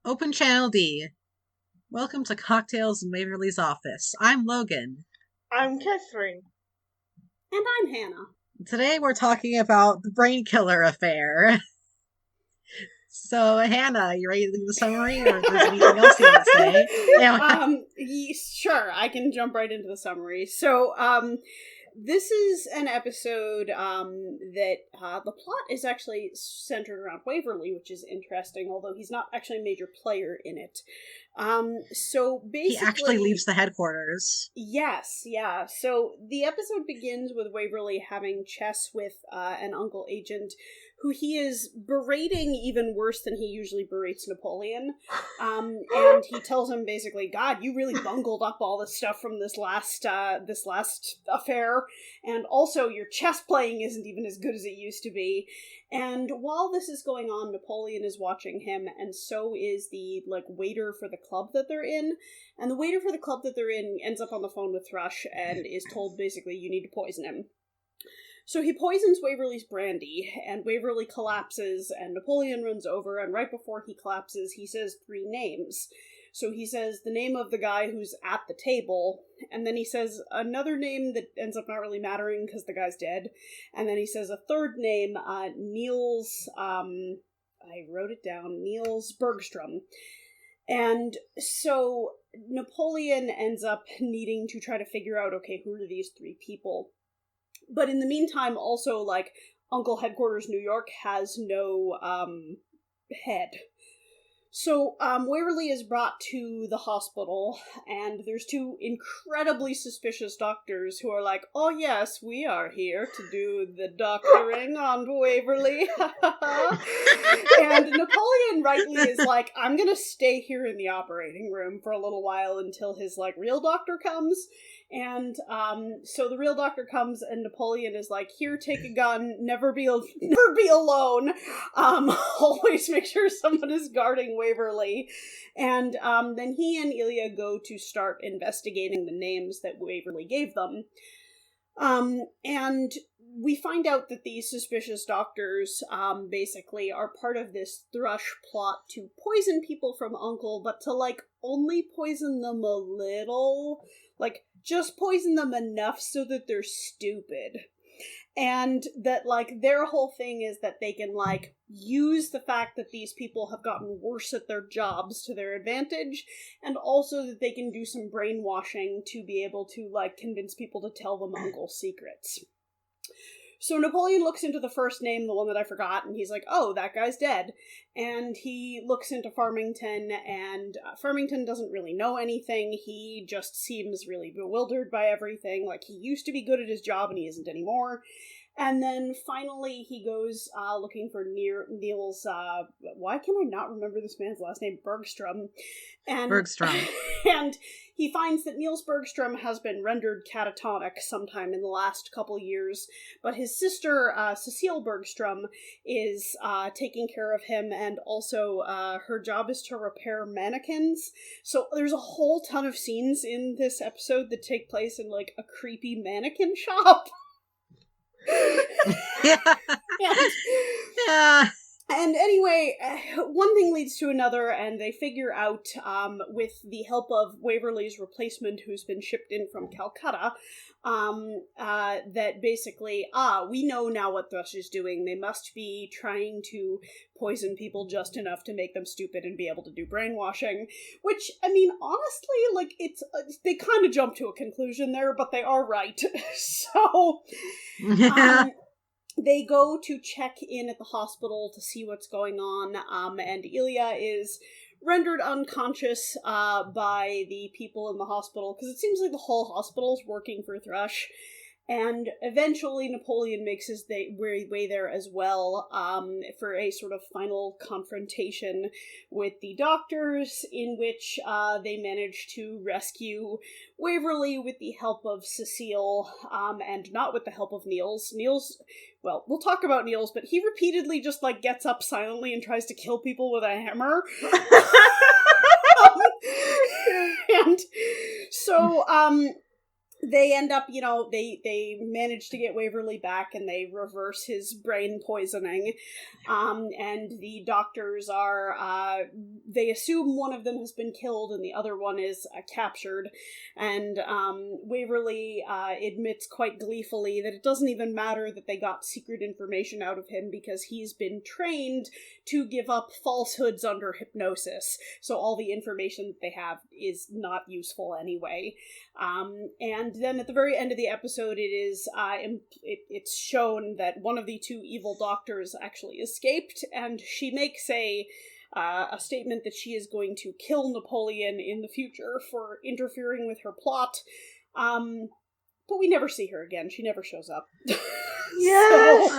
Open Channel D. Welcome to Cocktails in Waverly's office. I'm Logan. I'm Catherine. And I'm Hannah. Today we're talking about the brain killer affair. So, Hannah, you ready to do the summary, or there's anything else you want to say? Sure, I can jump right into the summary. So, this is an episode that the plot is actually centered around Waverly, which is interesting, although he's not actually a major player in it. So basically, he actually leaves the headquarters. Yes, yeah. So the episode begins with Waverly having chess with an uncle agent who he is berating even worse than he usually berates Napoleon. And he tells him basically, God, you really bungled up all this stuff from this last affair, and also your chess playing isn't even as good as it used to be. And while this is going on, Napoleon is watching him, and so is the waiter for the club that they're in. And the waiter for the club that they're in ends up on the phone with Thrush and is told basically you need to poison him. So he poisons Waverly's brandy, and Waverly collapses, and Napoleon runs over, and right before he collapses, he says 3 names. So he says the name of the guy who's at the table, and then he says another name that ends up not really mattering because the guy's dead, and then he says a third name, Niels, I wrote it down, Niels Bergstrom. And so Napoleon ends up needing to try to figure out, okay, who are these 3 people? But in the meantime, also, Uncle Headquarters New York has no, head. So, Waverly is brought to the hospital, and there's 2 incredibly suspicious doctors who are like, oh yes, we are here to do the doctoring on Waverly. And Napoleon rightly is like, I'm gonna stay here in the operating room for a little while until his, real doctor comes. And, so the real doctor comes, and Napoleon is like, here, take a gun, never be alone, always make sure someone is guarding Waverly. And, then he and Ilya go to start investigating the names that Waverly gave them. And we find out that these suspicious doctors, basically are part of this Thrush plot to poison people from Uncle, but to, only poison them a little, just poison them enough so that they're stupid. And that, their whole thing is that they can, use the fact that these people have gotten worse at their jobs to their advantage, and also that they can do some brainwashing to be able to, convince people to tell them Uncle's secrets. So Napoleon looks into the first name, the one that I forgot, and he's like, oh, that guy's dead. And he looks into Farmington, and Farmington doesn't really know anything. He just seems really bewildered by everything. He used to be good at his job, and he isn't anymore. And then finally he goes looking for Niels, why can I not remember this man's last name? Bergstrom. Bergstrom. And he finds that Niels Bergstrom has been rendered catatonic sometime in the last couple years, but his sister, Cecile Bergstrom, is taking care of him, and also her job is to repair mannequins. So there's a whole ton of scenes in this episode that take place in, a creepy mannequin shop. Yeah. And anyway, one thing leads to another, and they figure out, with the help of Waverly's replacement, who's been shipped in from Calcutta, that basically, we know now what Thrush is doing. They must be trying to poison people just enough to make them stupid and be able to do brainwashing. Which, I mean, honestly, it's they kind of jump to a conclusion there, but they are right. So, they go to check in at the hospital to see what's going on, and Ilya is rendered unconscious by the people in the hospital, because it seems like the whole hospital is working for Thrush. And eventually Napoleon makes his way there as well, for a sort of final confrontation with the doctors, in which they manage to rescue Waverly with the help of Cecile, and not with the help of Niels. Well, we'll talk about Niels, but he repeatedly just, gets up silently and tries to kill people with a hammer. And so, they end up, they manage to get Waverly back and they reverse his brain poisoning. And the doctors they assume one of them has been killed and the other one is captured. And Waverly admits quite gleefully that it doesn't even matter that they got secret information out of him because he's been trained to give up falsehoods under hypnosis. So all the information that they have is not useful anyway. And then at the very end of the episode, it's shown that one of the two evil doctors actually escaped, and she makes a statement that she is going to kill Napoleon in the future for interfering with her plot. But we never see her again. She never shows up. Yes.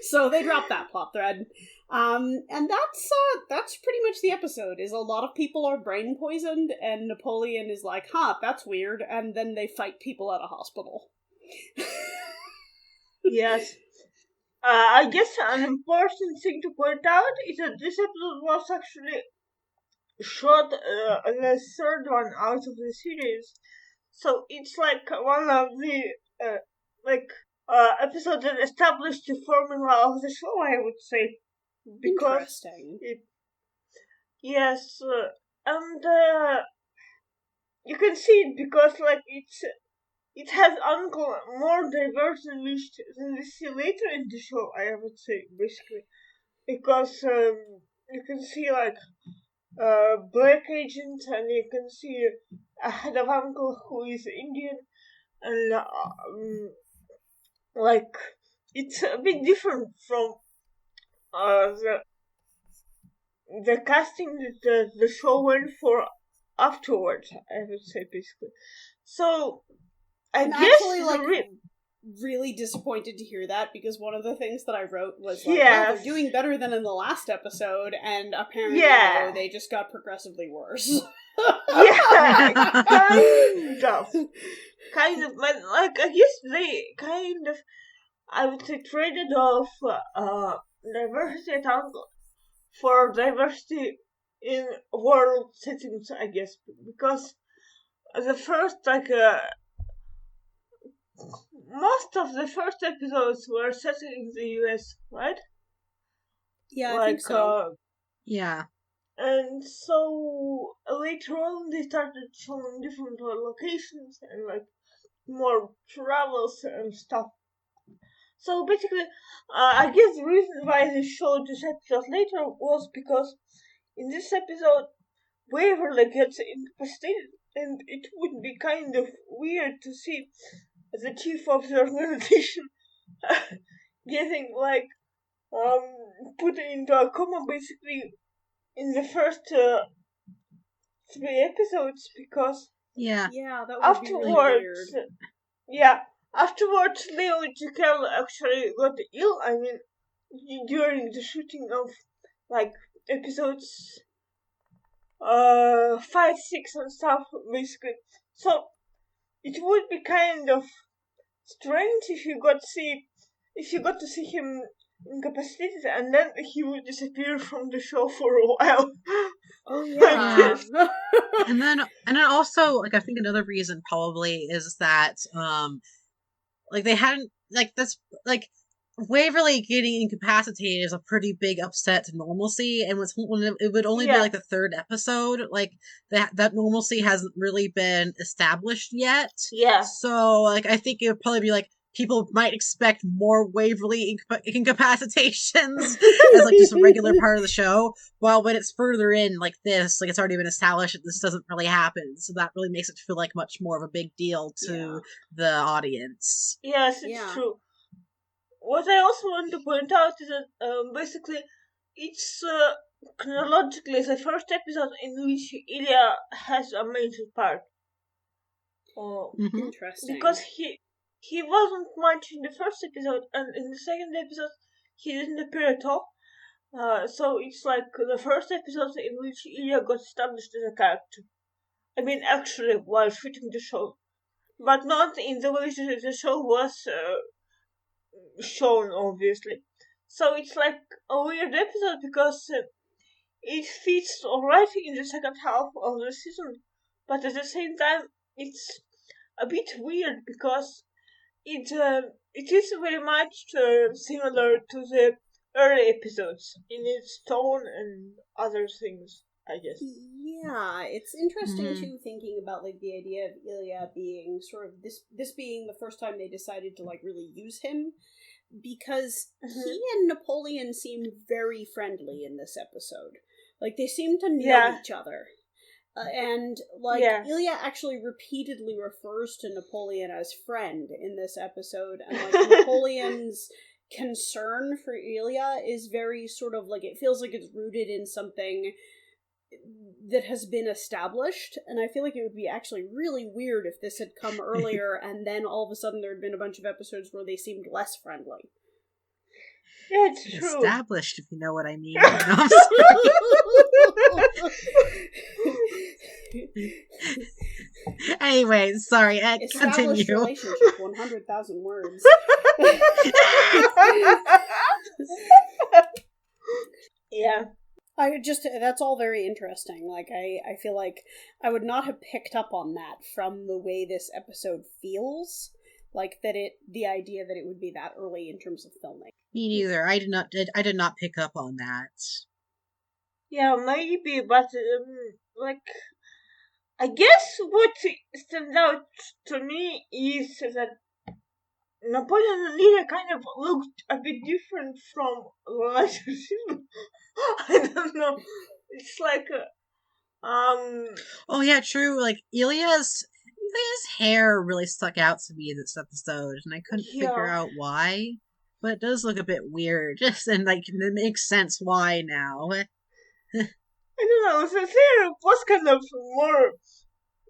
So they dropped that plot thread. And that's pretty much the episode, is a lot of people are brain poisoned, and Napoleon is like, that's weird, and then they fight people at a hospital. Yes. I guess an important thing to point out is that this episode was actually shot the third one out of the series. So it's like one of the episodes that established the formula of the show, I would say. Because interesting. Yes, and you can see it because it has Uncle more diverse than we see later in the show, I would say, basically, because you can see Black Agent, and you can see a head of Uncle who is Indian, and it's a bit different from the casting that the show went for afterwards, I would say, basically. So I'm actually really disappointed to hear that, because one of the things that I wrote was they're doing better than in the last episode, and apparently they just got progressively worse. kind of, but I guess they kind of, I would say, traded off diversity at Uncle for diversity in world settings, I guess, because the first most of the first episodes were set in the US, right? Yeah, I think so. Yeah. And so later on they started showing different locations and more travels and stuff. So basically, I guess the reason why they showed this episode later was because in this episode, Waverly gets incapacitated, and it would be kind of weird to see the chief of the organization getting put into a coma basically in the first 3 episodes, because that would be really weird. Afterwards, U.N.C.L.E actually got ill. I mean, during the shooting of episodes 5, 6 and stuff, basically. So it would be kind of strange if you got to see him incapacitated and then he would disappear from the show for a while. Oh yeah. and then also I think another reason probably is that they hadn't Waverly getting incapacitated is a pretty big upset to normalcy, and it would only be the third episode. That normalcy hasn't really been established yet. Yeah. So I think it would probably be people might expect more Waverly incapacitations as just a regular part of the show. While when it's further in this, it's already been established that this doesn't really happen. So that really makes it feel like much more of a big deal to the audience. Yes, it's true. What I also want to point out is that basically it's chronologically the first episode in which Ilya has a major part. Interesting. Because he wasn't much in the first episode, and in the second episode he didn't appear at all. So it's the first episode in which Ilya got established as a character. I mean, actually, while shooting the show, but not in the way the show was shown, obviously. So it's a weird episode because it fits alright in the second half of the season, but at the same time it's a bit weird because it is very much similar to the early episodes in its tone and other things, I guess. Yeah, it's interesting too, thinking about like the idea of Ilya being sort of this being the first time they decided to like really use him, because he and Napoleon seem very friendly in this episode. Like they seem to know each other. And like Ilya actually repeatedly refers to Napoleon as friend in this episode, and like Napoleon's concern for Ilya is very sort of like, it feels like it's rooted in something that has been established, and I feel like it would be actually really weird if this had come earlier and then all of a sudden there had been a bunch of episodes where they seemed less friendly. Yeah, it's true. Established, if you know what I mean. Anyway, sorry, established continue. Relationship, 100,000 words. Yeah. That's all very interesting. Like, I feel like I would not have picked up on that from the way this episode feels. Like, the idea that it would be that early in terms of filming. Me neither. I did not pick up on that. Yeah, maybe, but, like, I guess what stands out to me is that Napoleon and Ilya kind of looked a bit different from the later season. I don't know. It's like, Oh yeah, true. Like Ilya's hair really stuck out to me this episode, and I couldn't figure out why. But it does look a bit weird, and like it makes sense why now. I don't know. The hair was kind of more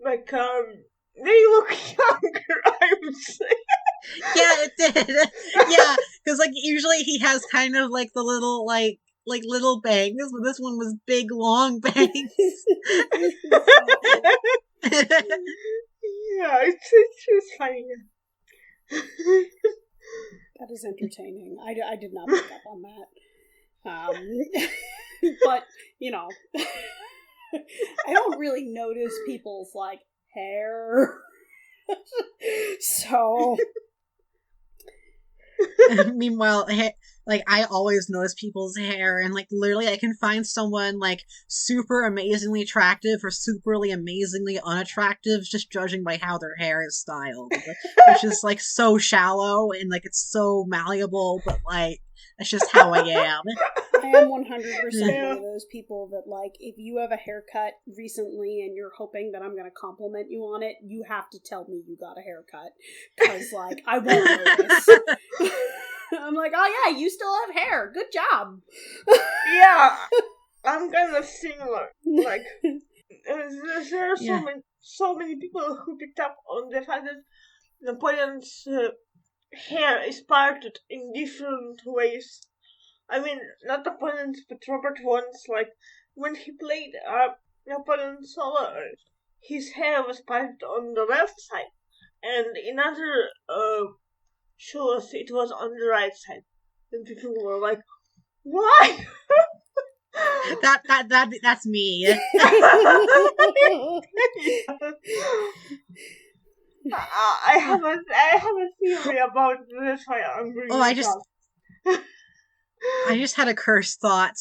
like they look younger, I would say. Yeah, it did. Yeah, because like usually he has kind of like the little like little bangs, but this one was big long bangs. Yeah, it's funny. That is entertaining. I did not pick up on that. But, you know, I don't really notice people's, like, hair. So... Meanwhile, like I always notice people's hair, and like literally I can find someone like super amazingly attractive or superly amazingly unattractive just judging by how their hair is styled, which is like so shallow and like it's so malleable, but like that's just how I am. I am 100% one of those people that, like, if you have a haircut recently and you're hoping that I'm going to compliment you on it, you have to tell me you got a haircut. Because, like, I won't notice. I'm like, oh yeah, you still have hair. Good job. Yeah, I'm kind of similar. Like, there are so many people who picked up on the fact that Napoleon's hair is parted in different ways. I mean, not Napoleon's, but Robert Vaughn's. Like, when he played Napoleon solo, his hair was parted on the left side, and in other shows it was on the right side. And people were like, "Why?" That's me. I have a theory about this. Why I'm bringing I just had a cursed thought.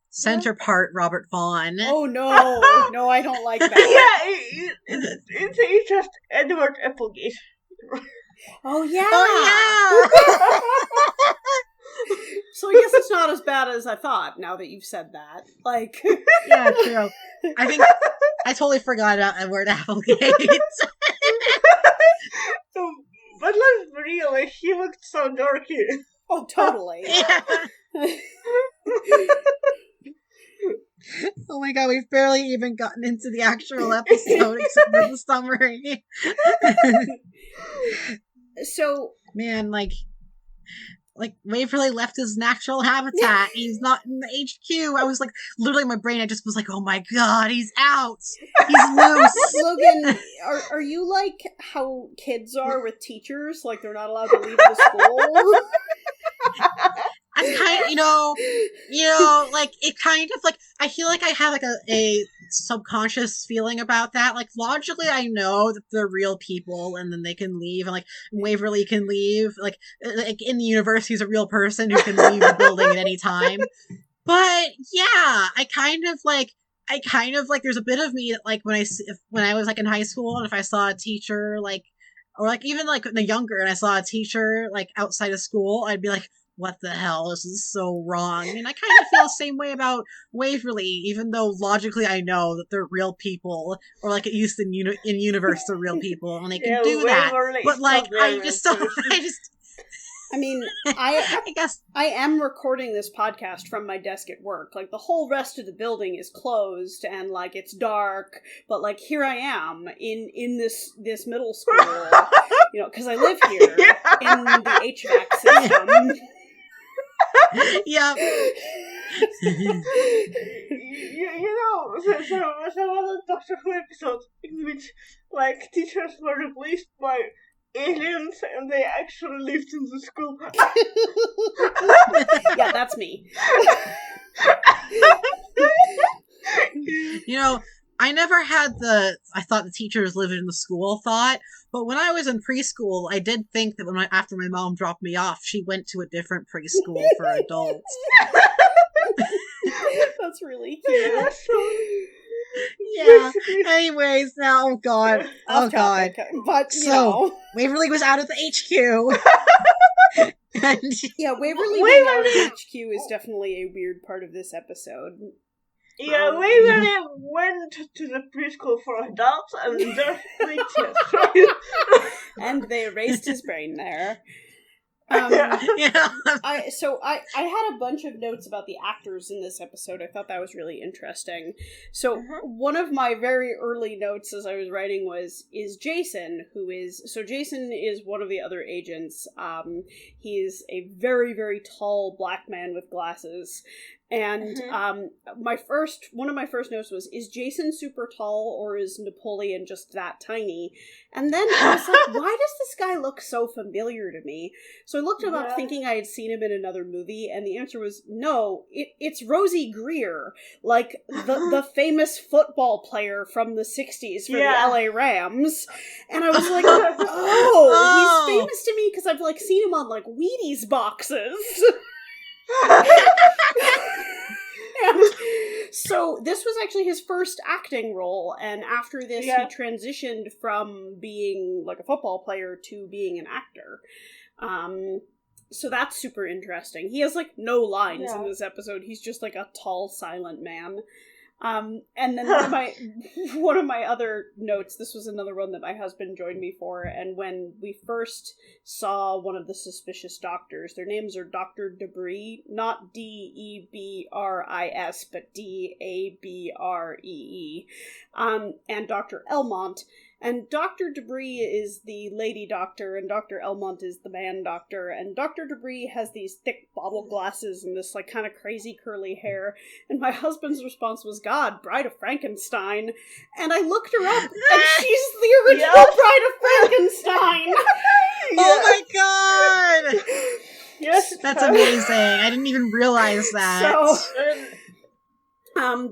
Center part Robert Vaughn. Oh no, I don't like that. Yeah, it's just Edward Applegate. Oh yeah. Oh yeah. So I guess it's not as bad as I thought. Now that you've said that, like, yeah, true. I think I totally forgot about Edward Applegate. But let's be real, he looked so dorky. Oh, totally. Yeah. Oh my god, we've barely even gotten into the actual episode except for the summary. So, man, like Waverly left his natural habitat. He's not in the HQ. I was like, literally, my brain, I just was like, oh my god, he's out. He's loose. Logan, are you like how kids are with teachers? Like, they're not allowed to leave the school? I'm kind of, like, it kind of, like, I feel like I have, like, a subconscious feeling about that. Like, logically, I know that they're real people and then they can leave, and like Waverly can leave. Like in the universe, he's a real person who can leave the building at any time. But yeah, I kind of like there's a bit of me that like when I was like in high school, and if I saw a teacher like, or like even like the younger, and I saw a teacher like outside of school, I'd be like, what the hell, this is so wrong. And I kind of feel the same way about Waverly, even though logically I know that they're real people, or like at least in universe they're real people and they can do that. But like I mean, I guess I am recording this podcast from my desk at work. Like, the whole rest of the building is closed and, like, it's dark. But, like, here I am in this middle school, because I live here in the HVAC system. Yeah. There was a Doctor Who episode in which, like, teachers were replaced by aliens and they actually lived in the school. Yeah, that's me. I never had I thought the teachers lived in the school thought, but when I was in preschool, I did think that after my mom dropped me off, she went to a different preschool for adults. That's really cute. Yeah. Anyways, now, oh god. But, Waverly was out of the HQ. And yeah, Waverly being out of the HQ is definitely a weird part of this episode. Yeah, Waverly went to the preschool for adults and just right? And they erased his brain there. Yeah. I had a bunch of notes about the actors in this episode. I thought that was really interesting. So one of my very early notes as I was writing is Jason, Jason is one of the other agents. He's a very, very tall black man with glasses. And one of my first notes was, is Jason super tall or is Napoleon just that tiny? And then I was like, why does this guy look so familiar to me? So I looked him up thinking I had seen him in another movie, and the answer was, no, it's Rosie Greer, like the famous football player from the 60s for the LA Rams. And I was like, oh, he's famous to me because I've like seen him on like Wheaties boxes. And so this was actually his first acting role, and after this he transitioned from being like a football player to being an actor. So that's super interesting. He has like no lines in this episode. He's just like a tall, silent man. And then one of my other notes, this was another one that my husband joined me for, and when we first saw one of the suspicious doctors, their names are Dr. Debris, not Debris, but Dabree, and Dr. Elmont. And Dr. Debris is the lady doctor, and Dr. Elmont is the man doctor, and Dr. Debris has these thick bottle glasses and this, like, kind of crazy curly hair, and my husband's response was, God, Bride of Frankenstein, and I looked her up, and she's the original Bride of Frankenstein! Oh my god! Yes, that's amazing. I didn't even realize that.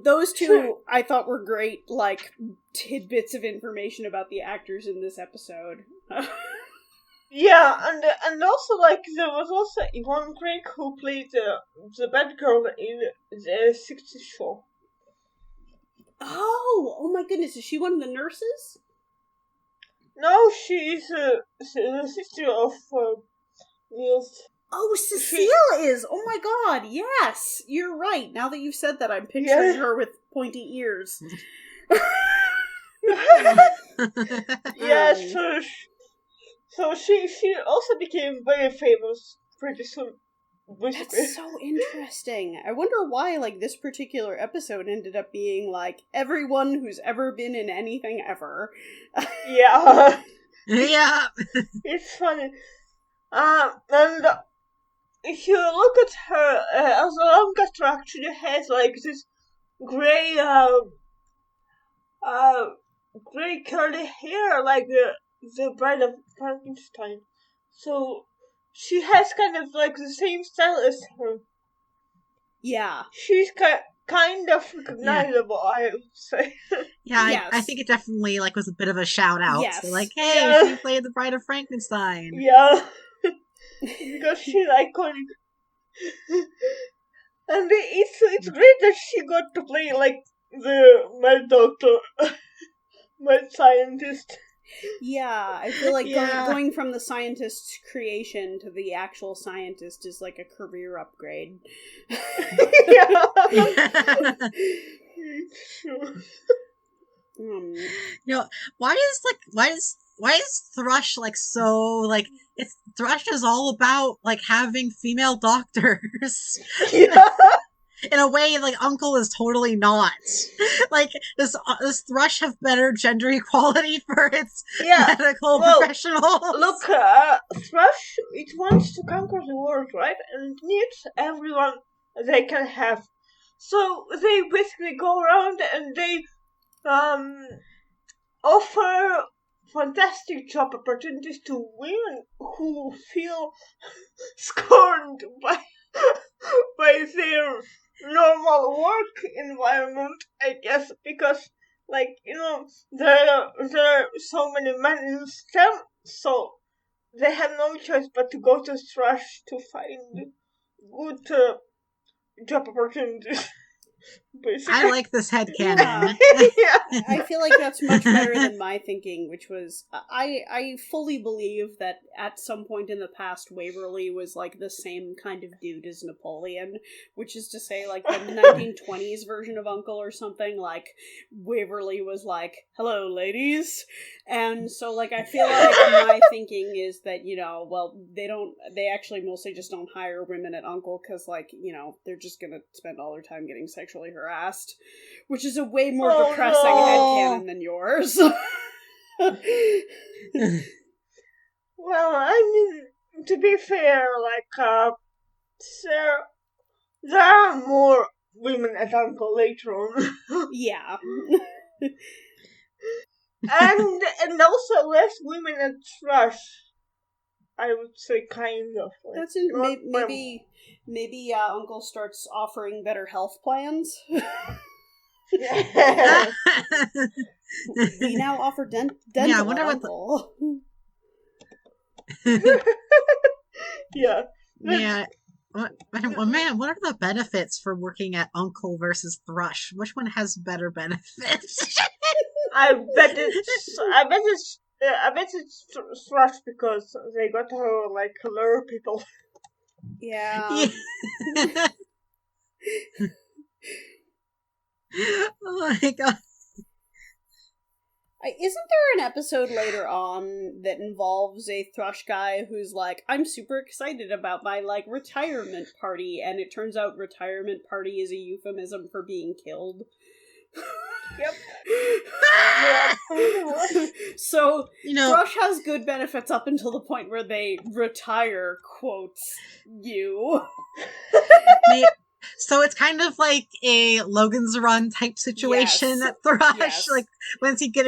Those two I thought were great, like, tidbits of information about the actors in this episode. Yeah, and also, like, there was also Yvonne Craig who played the bad girl in the 60s show. Oh my goodness, is she one of the nurses? No, she's the sister of Niels. Oh, Cecile is! Oh my god, yes! You're right. Now that you've said that, I'm picturing her with pointy ears. Yeah, so she also became very famous pretty soon. That's so interesting. I wonder why, like, this particular episode ended up being, like, everyone who's ever been in anything ever. Yeah. Yeah. It's funny. And if you look at her, Lancaster actually has, like, this gray curly hair, like the Bride of Frankenstein. So she has kind of like the same style as her. Yeah. She's kind kind of recognizable, I would say. Yeah, Yes. I think it definitely like was a bit of a shout out. Yes. So, like, hey, Yeah. she played the Bride of Frankenstein. Yeah. Because she's iconic. And it's great that she got to play like the mad doctor, mad scientist. Yeah, I feel like Yeah. going from the scientist's creation to the actual scientist is like a career upgrade. Yeah. It's true. You know, why is Thrush like so like it's Thrush is all about like having female doctors. Yeah. In a way, like Uncle is totally not. Like does Thrush have better gender equality for its Yeah. medical Well, professionals? Look, Thrush, it wants to conquer the world, right? And it needs everyone they can have. So they basically go around and they offer fantastic job opportunities to women who feel scorned by their normal work environment, I guess, because like there are so many men in STEM, so they have no choice but to go to Thrush to find good job opportunities. Basically. I like this headcanon. Yeah. I feel like that's much better than my thinking, which was I fully believe that at some point in the past Waverly was like the same kind of dude as Napoleon, which is to say like the 1920s version of Uncle or something. Like Waverly was like, "Hello, ladies," and so like I feel like my thinking is that they actually mostly just don't hire women at Uncle because like they're just gonna spend all their time getting sexually harassed, which is a way more depressing headcanon than yours. Well, I mean, to be fair, like, there are more women at Uncle later on. Yeah. and also less women at Thrush. I would say kind of. Like, That's maybe Uncle starts offering better health plans. Yeah. We now offer dental Yeah, I wonder at what Uncle. Yeah. Yeah. Man, what are the benefits for working at Uncle versus Thrush? Which one has better benefits? I bet it's Thrush because they got to like lure people. Yeah. Oh my god. Isn't there an episode later on that involves a Thrush guy who's like, I'm super excited about my, like, retirement party, and it turns out retirement party is a euphemism for being killed? Yep. So, Thrush has good benefits up until the point where they retire, quotes, you. So it's kind of like a Logan's Run type situation at Thrush. Yes. Like once you get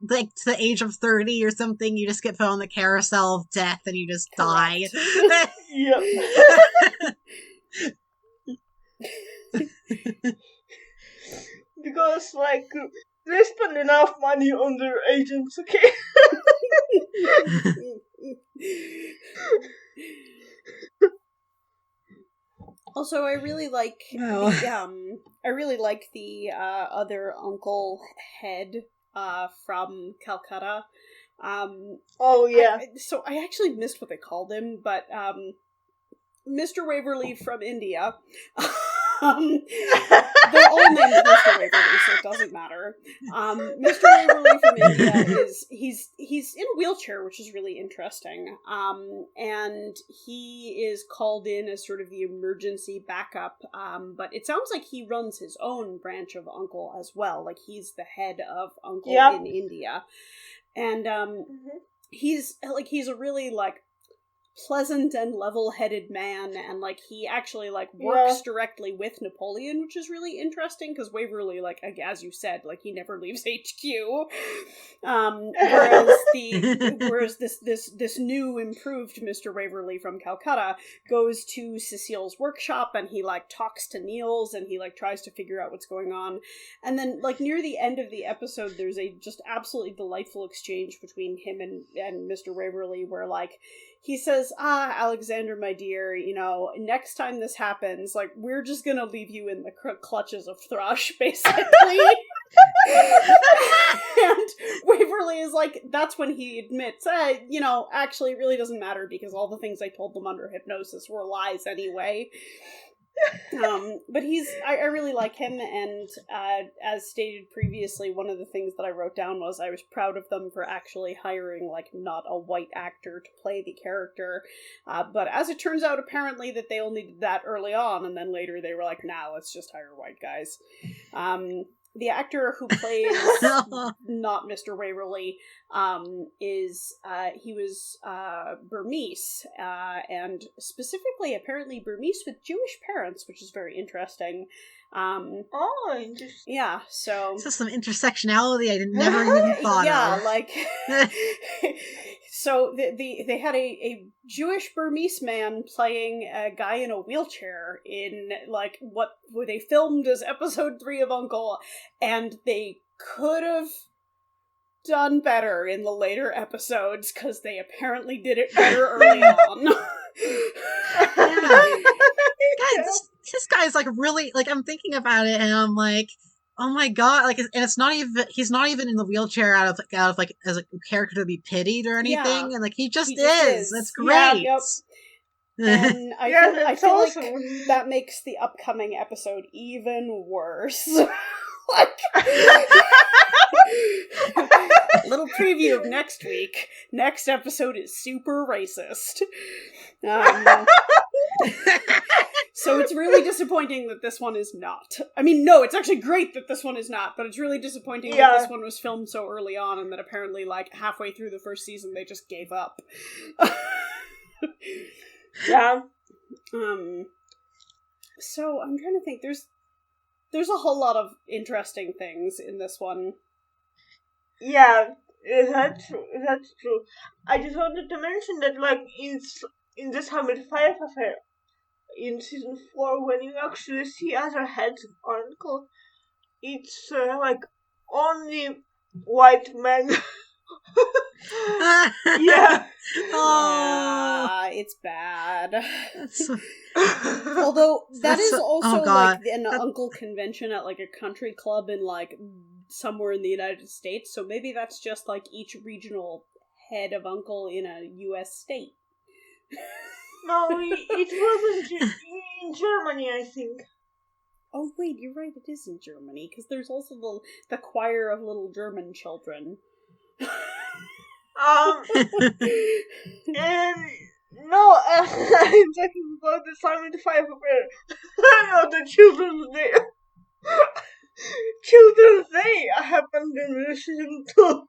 like to the age of 30 or something, you just get put on the carousel of death and you just die. Yep. Because like they spend enough money on their agents, okay? Also, I really like the other Uncle Head from Calcutta. Oh yeah. So I actually missed what they called him, but Mr. Waverly from India. They're all named Mr. Waverly, so it doesn't matter. Mr. Waverly from India he's in a wheelchair, which is really interesting. And he is called in as sort of the emergency backup. But it sounds like he runs his own branch of Uncle as well. Like he's the head of Uncle in India. And he's a really like pleasant and level-headed man, and like he actually like works directly with Napoleon, which is really interesting because Waverly, like as you said, like he never leaves HQ. Whereas this new improved Mr. Waverly from Calcutta goes to Cecile's workshop, and he like talks to Niels, and he like tries to figure out what's going on. And then like near the end of the episode, there's a just absolutely delightful exchange between him and Mr. Waverly, where like he says, Alexander, my dear, you know, next time this happens, like, we're just gonna leave you in the clutches of Thrush, basically. And Waverly is like, that's when he admits, you know, actually it really doesn't matter because all the things I told them under hypnosis were lies anyway. But I really like him, and as stated previously, one of the things that I wrote down was I was proud of them for actually hiring, like, not a white actor to play the character, but as it turns out, apparently that they only did that early on, and then later they were like, nah, let's just hire white guys. The actor who plays not Mr. Waverly he was Burmese, and specifically apparently Burmese with Jewish parents, which is very interesting. Interesting. Yeah, so this is some intersectionality I never even thought of. Yeah, like so they had a Jewish Burmese man playing a guy in a wheelchair in like what they filmed as episode 3 of U.N.C.L.E, and they could have done better in the later episodes because they apparently did it better early on. God, this guy's like really like I'm thinking about it and I'm like, oh my god, like, and it's not even he's not even in the wheelchair out of like as a character to be pitied or anything, and like he just is. That's great. Yeah, yep. And I feel awesome. Like that makes the upcoming episode even worse. Like, little preview of next week. Next episode is super racist. So it's really disappointing that this one is not. I mean, no, it's actually great that this one is not, but it's really disappointing that this one was filmed so early on and that apparently, like, halfway through the first season they just gave up. Yeah. So I'm trying to think. There's a whole lot of interesting things in this one. Yeah, that's true. I just wanted to mention that, like, in this Hamid 5 affair, in season 4, when you actually see other heads of U.N.C.L.E, it's, like, only white men. Yeah. Yeah, it's bad. Although that is also like an uncle convention at like a country club in like somewhere in the United States, so maybe that's just like each regional head of uncle in a US state. No, it was in Germany, I think. Oh wait, you're right, it is in Germany, because there's also the choir of little German children. And no, I'm talking about the Simon 5 affair. No, the Children's Day. Children's Day happened in season 2.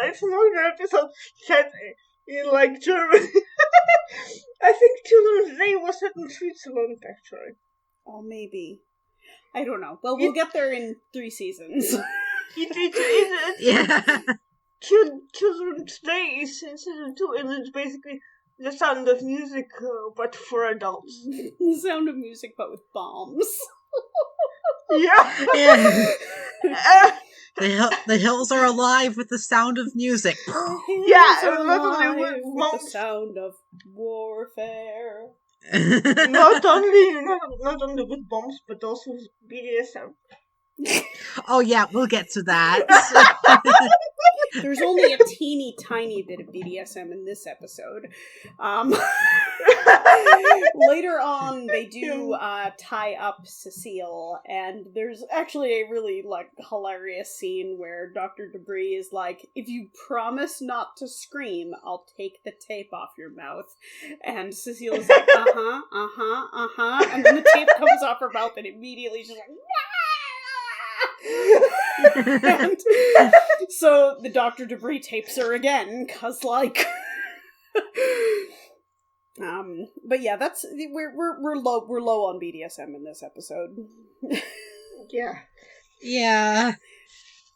It's another episode set in like Germany. I think Children's Day was set in Switzerland, actually. Oh, maybe. I don't know. Well, we'll get there in 3 seasons. Yeah. Children's Day is in season 2, and it's basically the Sound of Music, but for adults. The Sound of Music, but with bombs. Yeah. The hills are alive with the sound of music. Yeah, literally with the sound of warfare. not only with bombs, but also with BDSM. Oh yeah, we'll get to that. There's only a teeny tiny bit of BDSM in this episode. Later on, they do tie up Cecile, and there's actually a really like hilarious scene where Dr. Debris is like, "If you promise not to scream, I'll take the tape off your mouth." And Cecile is like, and then the tape comes off her mouth, and immediately she's like, "Nah!" And so the Dr. Debris tapes her again, cause like, but yeah, that's we're low on BDSM in this episode. Yeah. Yeah.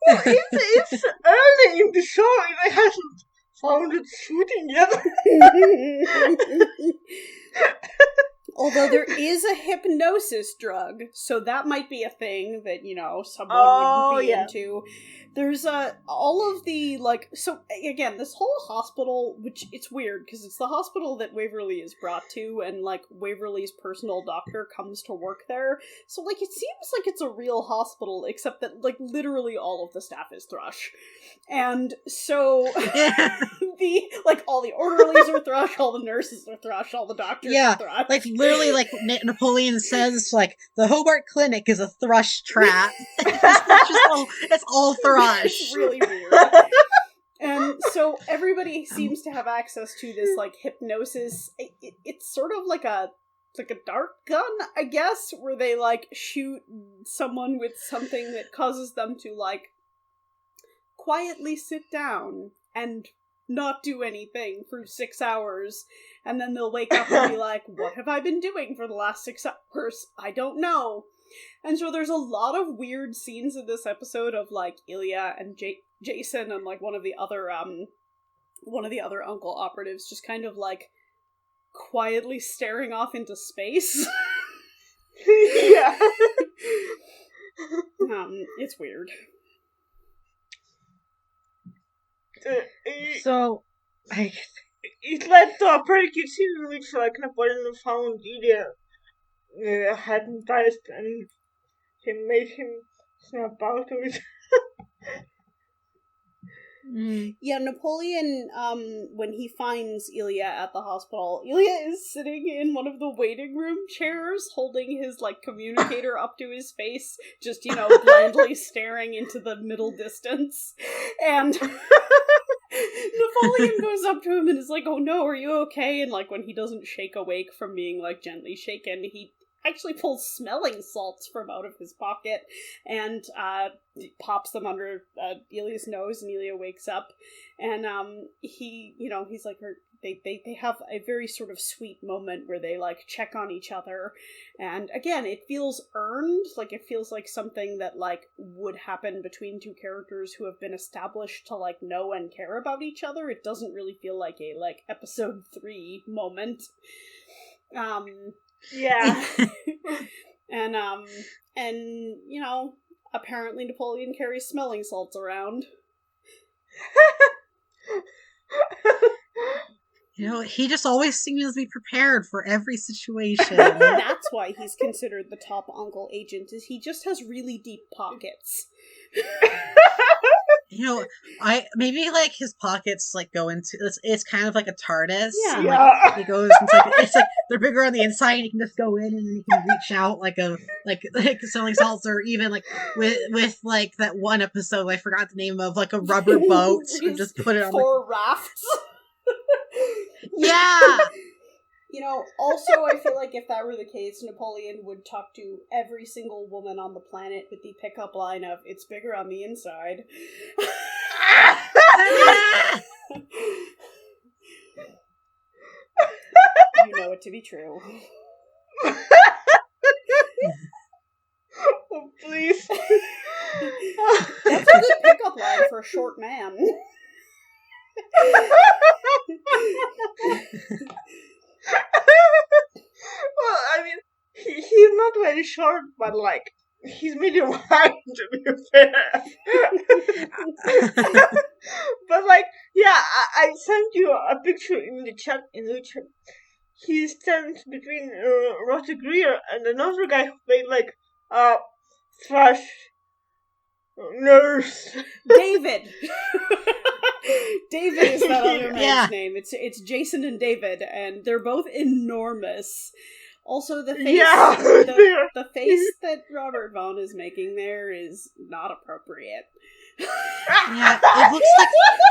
Well, it's early in the show and I haven't found it shooting yet. Although there is a hypnosis drug, so that might be a thing that, someone would be into. There's all of the, so again, this whole hospital, which it's weird, because it's the hospital that Waverly is brought to, and, Waverly's personal doctor comes to work there. So, it seems like it's a real hospital, except that, literally all of the staff is Thrush. And so, all the orderlies are Thrush, all the nurses are Thrush, all the doctors are Thrush. Literally, Napoleon says, the Hobart Clinic is a Thrush trap. It's all Thrush. It's really weird. And so everybody seems to have access to this, hypnosis. It's sort of like a dart gun, I guess, where they, shoot someone with something that causes them to, quietly sit down and not do anything for 6 hours, and then they'll wake up and be like, what have I been doing for the last 6 hours? I don't know. And so there's a lot of weird scenes in this episode of, Ilya and Jason and, one of the other uncle operatives just kind of, quietly staring off into space. Yeah. It's weird. So, it led to a pretty good scene in which, Napoleon found Ilya hypnotized and he made him snap out of it. Yeah, Napoleon, when he finds Ilya at the hospital, Ilya is sitting in one of the waiting room chairs, holding his, communicator up to his face, just, blandly staring into the middle distance. And Napoleon goes up to him and is like, oh no, are you okay? And, when he doesn't shake awake from being, gently shaken, he actually pulls smelling salts from out of his pocket and pops them under Ilya's nose, and Ilya wakes up, and he's like, they have a very sort of sweet moment where they check on each other, and again, it feels earned, it feels like something that would happen between two characters who have been established to know and care about each other. It doesn't really feel like a episode 3 moment. Yeah. and apparently Napoleon carries smelling salts around. He just always seems to be prepared for every situation. That's why he's considered the top uncle agent, is he just has really deep pockets. Maybe his pockets go into it's kind of like a TARDIS. Yeah. And, he goes it's they're bigger on the inside, and you can just go in and then you can reach out like selling salts, or even with that one episode I forgot the name of, a rubber boat and just put it on 4 rafts. Yeah. Also, I feel like if that were the case, Napoleon would talk to every single woman on the planet with the pickup line of, it's bigger on the inside. You know it to be true. Oh, please. That's a good pickup line for a short man. Well, I mean, he's not very short, but he's medium height, to be fair. But yeah, I sent you a picture in the chat in which he stands between Roger Greer and another guy who played Thrush nurse. David. David is that other man's name. It's Jason and David, and they're both enormous. Also, the face, the face that Robert Vaughn is making there is not appropriate. Yeah,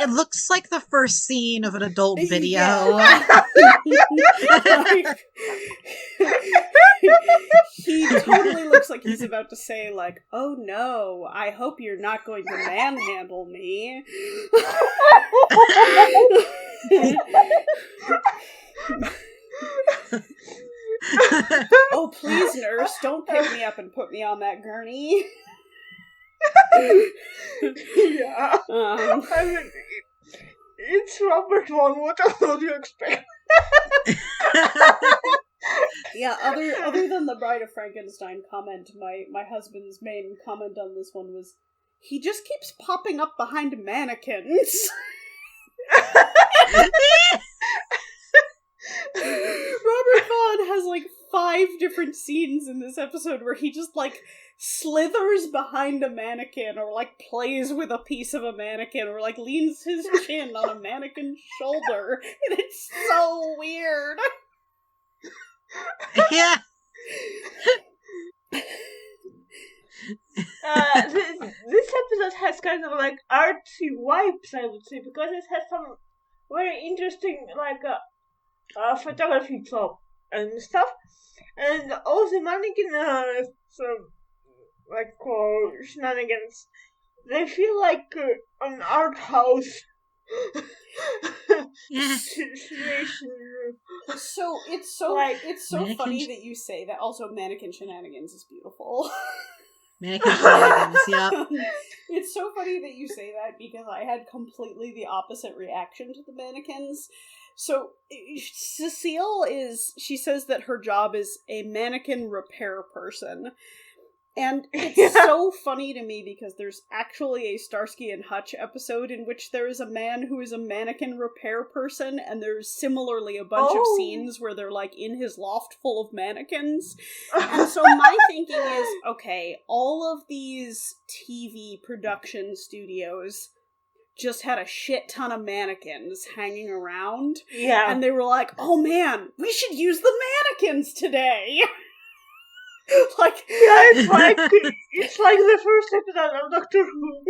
it looks like the first scene of an adult video. Yeah. He totally looks looks like he's about to say, like, "Oh no, I hope you're not going to manhandle me." "Oh, please, nurse, don't pick me up and put me on that gurney." Yeah. I mean, it's Robert Vaughn. What else would you expect? Yeah, other than the Bride of Frankenstein comment, my husband's main comment on this one was, he just keeps popping up behind mannequins. Robert Vaughn has like 5 different scenes in this episode where he just like slithers behind a mannequin, or like plays with a piece of a mannequin, or like leans his chin on a mannequin's shoulder, and it's so weird. Yeah. This episode has kind of like artsy vibes, I would say, because it has some very interesting photography job and stuff, and all the mannequin shenanigans. They feel like an art house situation. So it's so funny that you say that. Also, mannequin shenanigans is beautiful. Mannequin shenanigans, yep. It's so funny that you say that, because I had completely the opposite reaction to the mannequins. So Cecile she says that her job is a mannequin repair person. And it's so funny to me because there's actually a Starsky and Hutch episode in which there is a man who is a mannequin repair person, and there's similarly a bunch of scenes where they're like in his loft full of mannequins. And so my thinking is, okay, all of these TV production studios just had a shit ton of mannequins hanging around. Yeah. And they were like, oh man, we should use the mannequins today! Like, yeah, it's like the first episode of Doctor Who.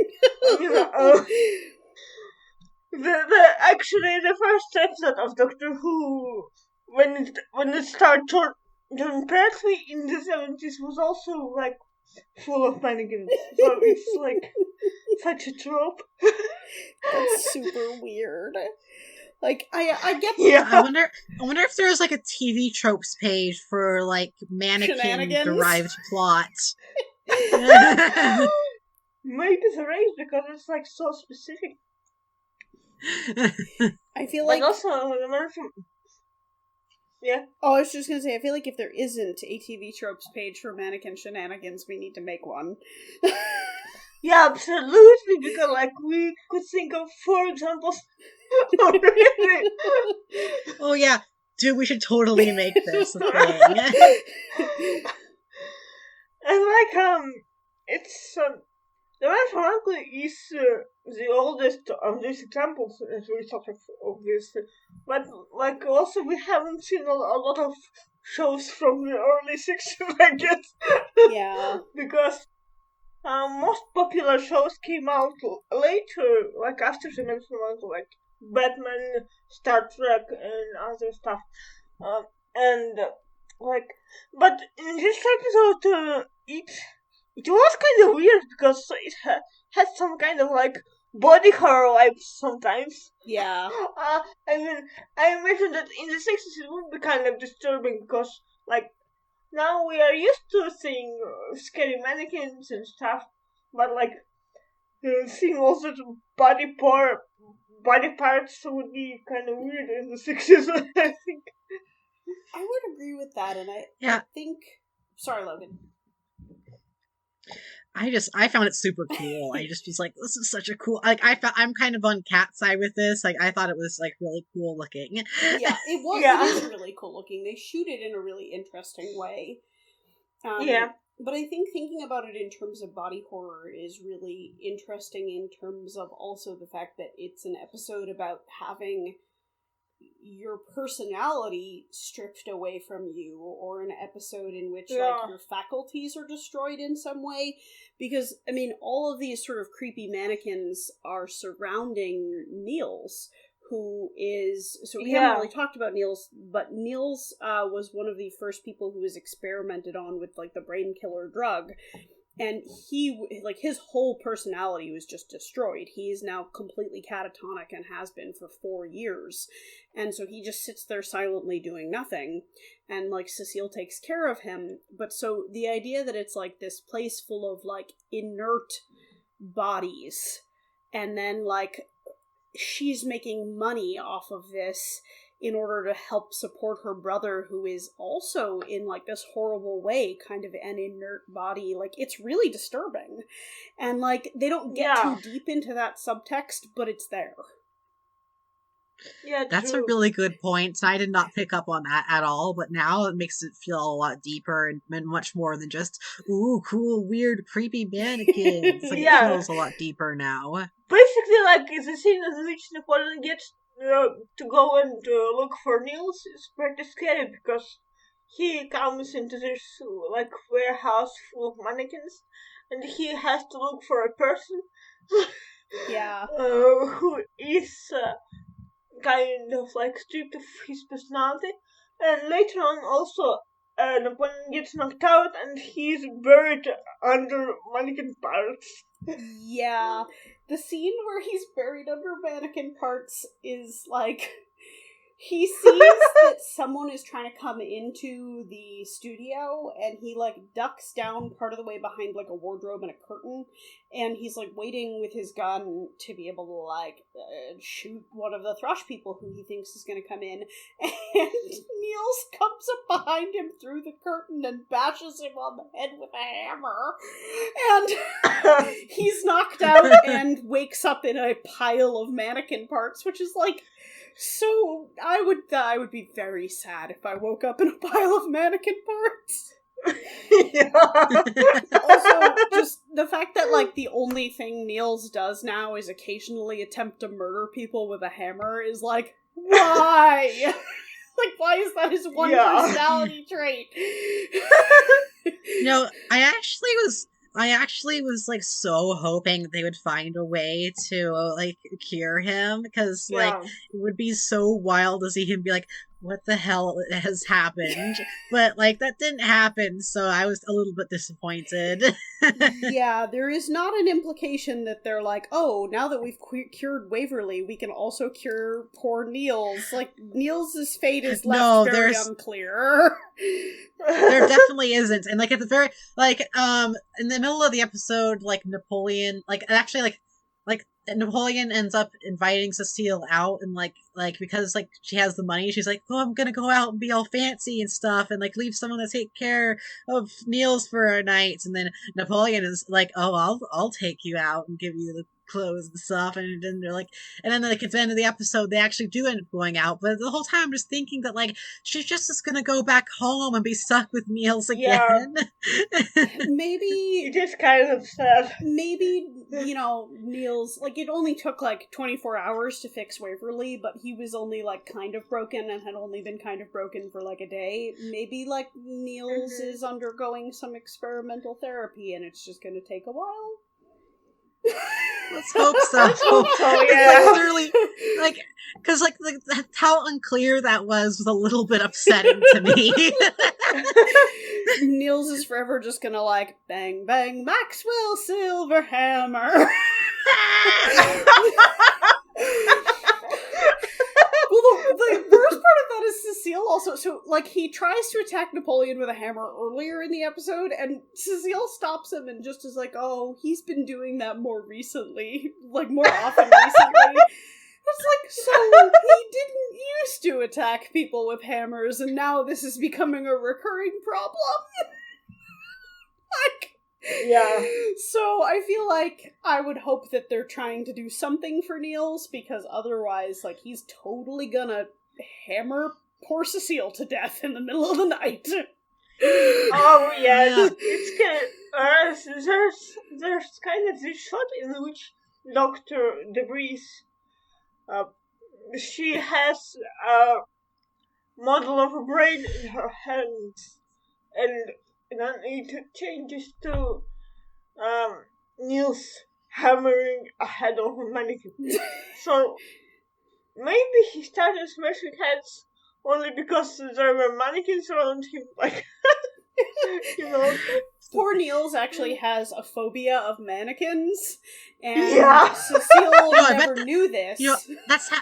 The first episode of Doctor Who, when it started turning correctly in the 70s, was also like full of mannequins. So it's like such a trope. That's super weird. Like, I get yeah. I wonder if there's like a TV tropes page for like mannequin derived plots. Maybe there is, because it's like so specific. I feel like, but also the mannequin. Yeah. Oh, I was just gonna say, I feel like if there isn't a TV tropes page for mannequin shenanigans, we need to make one. Yeah, absolutely, because like we could think of 4 examples. Oh yeah, dude, we should totally make this a thing. And like it's the Man from U.N.C.L.E. is the oldest of these examples, as we thought of, obviously. But like also we haven't seen a lot of shows from the early 60s, I guess. Yeah. Because most popular shows came out later, like after the Man from U.N.C.L.E., like Batman, Star Trek, and other stuff. But in this episode, it was kind of weird because it had some kind of like body horror vibes sometimes. Yeah. I mean, I imagine that in the 60s it would be kind of disturbing because, like, now we are used to seeing scary mannequins and stuff, but like, seeing also the body parts would be kind of weird in the 60s, I think. I would agree with that, and I think... Sorry, Logan. I found it super cool. I just was like, this is such a cool... Like, I'm kind of on Cat's side with this. Like, I thought it was, like, really cool looking. Yeah, it was. Yeah. It is really cool looking. They shoot it in a really interesting way. But I think thinking about it in terms of body horror is really interesting in terms of also the fact that it's an episode about having your personality stripped away from you, or an episode in which like your faculties are destroyed in some way, because I mean all of these sort of creepy mannequins are surrounding Niels, who is, so we haven't really talked about Niels, but Niels was one of the first people who was experimented on with, like, the brain killer drug, and he, like, his whole personality was just destroyed. He is now completely catatonic and has been for 4 years, and so he just sits there silently doing nothing, and, like, Cecile takes care of him. But so the idea that it's, like, this place full of, like, inert bodies, and then, like, she's making money off of this in order to help support her brother, who is also in, like, this horrible way kind of an inert body. Like, it's really disturbing. And, like, they don't get too deep into that subtext, but it's there. Yeah, that's a really good point. I did not pick up on that at all, but now it makes it feel a lot deeper and much more than just, ooh, cool, weird, creepy mannequins. Like, it feels a lot deeper now. Basically, like, it's a scene in which Napoleon gets to go and look for Niels. It's pretty scary because he comes into this, like, warehouse full of mannequins, and he has to look for a person who is kind of, like, stripped of his personality. And later on also Napoleon gets knocked out and he's buried under mannequin parts. Yeah, the scene where he's buried under mannequin parts is, like, he sees that someone is trying to come into the studio, and he, like, ducks down part of the way behind, like, a wardrobe and a curtain, and he's, like, waiting with his gun to be able to, like, shoot one of the thrush people who he thinks is going to come in, and Niels comes up behind him through the curtain and bashes him on the head with a hammer, and he's knocked out and wakes up in a pile of mannequin parts, which is, like, so I would be very sad if I woke up in a pile of mannequin parts. Also, just the fact that, like, the only thing Niels does now is occasionally attempt to murder people with a hammer is, like, why? Like, why is that his one personality trait? No, I actually was like so hoping they would find a way to like cure him, because like it would be so wild to see him be like, what the hell has happened? But like that didn't happen, so I was a little bit disappointed. Yeah, there is not an implication that they're like, oh, now that we've cured Waverly, we can also cure poor Niels. Like, Niels' fate is left very unclear. There definitely isn't. And like at the very, like, in the middle of the episode, like Napoleon, like actually like Napoleon ends up inviting Cecile out, and like because like she has the money, she's like, oh, I'm gonna go out and be all fancy and stuff, and like leave someone to take care of Niels for a night. And then Napoleon is like, oh, I'll take you out and give you the clothes and stuff. And then they're like, and then like at the end of the episode they actually do end up going out, but the whole time I'm just thinking that like she's just gonna go back home and be stuck with Niels again. Maybe it is kind of sad. Maybe, you know, Niels, like, it only took like 24 hours to fix Waverly, but he was only like kind of broken and had only been kind of broken for like a day. Maybe like Niels is undergoing some experimental therapy and it's just gonna take a while. Let's hope so. Yeah. Like, literally, like, because like how unclear that was a little bit upsetting to me. Niels is forever just gonna like bang bang Maxwell Silverhammer. Well, the worst part of that is Cecile also. So, like, he tries to attack Napoleon with a hammer earlier in the episode, and Cecile stops him and just is like, oh, he's been doing that more recently. Like, more often recently. It's like, so he didn't used to attack people with hammers, and now this is becoming a recurring problem? Like... Yeah. So I feel like I would hope that they're trying to do something for Niels, because otherwise, like, he's totally gonna hammer poor Cecile to death in the middle of the night. Oh yeah, it's kind of, there's kind of this shot in which Dr. Debris, she has a model of a brain in her hands, and then it changes to Niels hammering a head of a mannequin. So maybe he started smashing heads only because there were mannequins around him, like, you know. Poor Niels actually has a phobia of mannequins, and Yeah. Cecile never knew this. That's I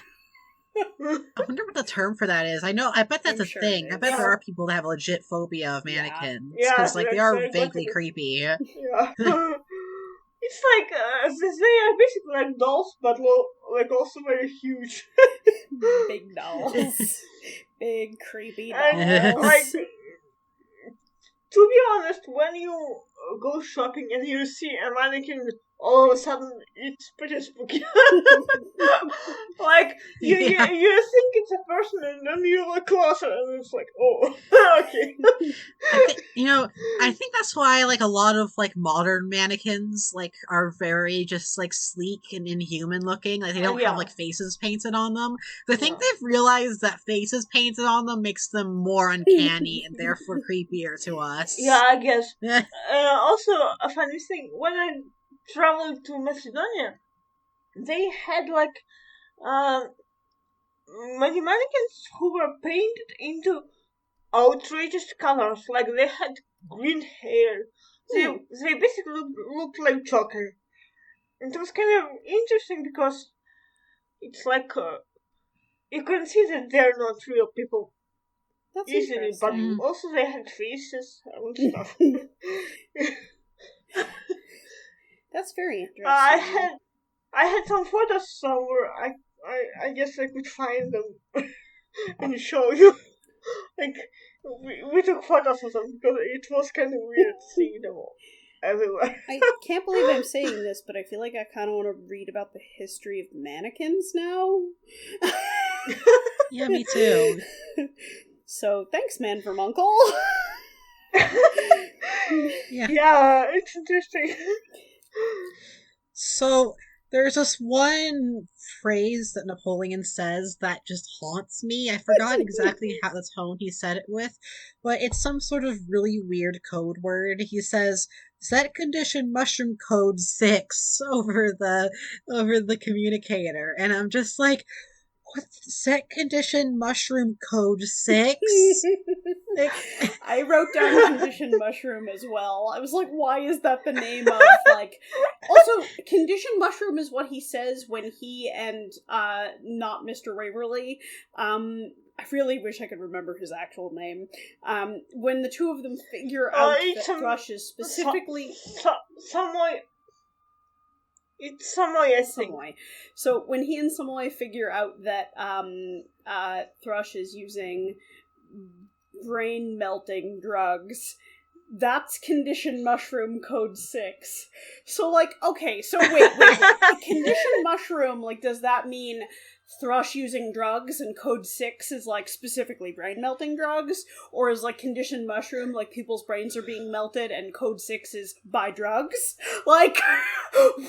wonder what the term for that is. I bet that's I'm a sure thing. it I bet is. there are people that have a legit phobia of mannequins. Yeah, Because, like, they are very vaguely possible. creepy. Yeah. It's like, they are basically like dolls, but like also very huge. Big dolls. Big creepy And, dolls. like, to be honest, when you go shopping and you see a mannequin, all of a sudden it's pretty spooky. Like, you think it's a person, and then you look closer, and it's like, oh, okay. I think that's why, like, a lot of, like, modern mannequins, like, are very just, like, sleek and inhuman looking. Like, they don't have, like, faces painted on them. I think they've realized that faces painted on them makes them more uncanny and therefore creepier to us. Yeah, I guess. Also, a funny thing, when I traveled to Macedonia, they had, like, many mannequins who were painted into outrageous colors. Like, they had green hair. They basically looked like Joker. And it was kind of interesting because it's like, you can see that they're not real people. That's easily, but also they had faces and stuff. That's very interesting. I had some photos somewhere. I guess I could find them and show you. Like, we took photos of them because it was kind of weird seeing them all everywhere. I can't believe I'm saying this, but I feel like I kind of want to read about the history of mannequins now. Yeah, me too. So, thanks, Man from Uncle. Yeah, it's interesting. So, there's this one phrase that Napoleon says that just haunts me. I forgot exactly how the tone he said it with, but it's some sort of really weird code word. He says, "Set condition mushroom code 6" over the communicator, and I'm just like, what? Set condition mushroom code 6? I wrote down condition mushroom as well. I was like, why is that the name of, like... Also, condition mushroom is what he says when he and, not Mr. Waverly, I really wish I could remember his actual name, when the two of them figure out that Thrush is specifically... It's Samoy, I think. Samoy. So when he and Samoy figure out that Thrush is using brain-melting drugs, that's condition mushroom code 6. So, like, okay, so wait. Condition mushroom, like, does that mean Thrush using drugs and code 6 is, like, specifically brain-melting drugs? Or is, like, condition mushroom, like, people's brains are being melted and code 6 is by drugs? Like,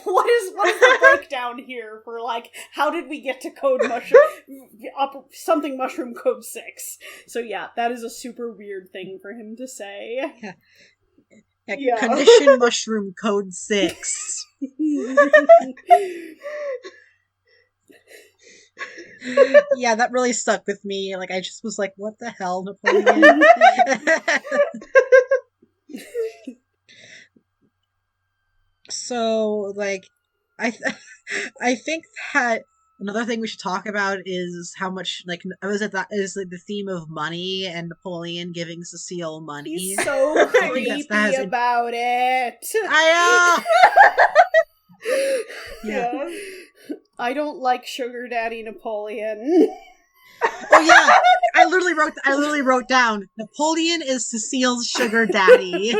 what is the breakdown here for, like, how did we get to code mushroom, something mushroom code 6? So yeah, that is a super weird thing for him to say. Yeah. Condition mushroom code 6. Yeah, that really stuck with me. Like, I just was like, what the hell, Napoleon? So, like, I think that another thing we should talk about is how much, like, that is like the theme of money and Napoleon giving Cecile money. He's so creepy about it. I know. Yeah. I don't like Sugar Daddy Napoleon. Oh yeah, I literally wrote down Napoleon is Cecile's sugar daddy.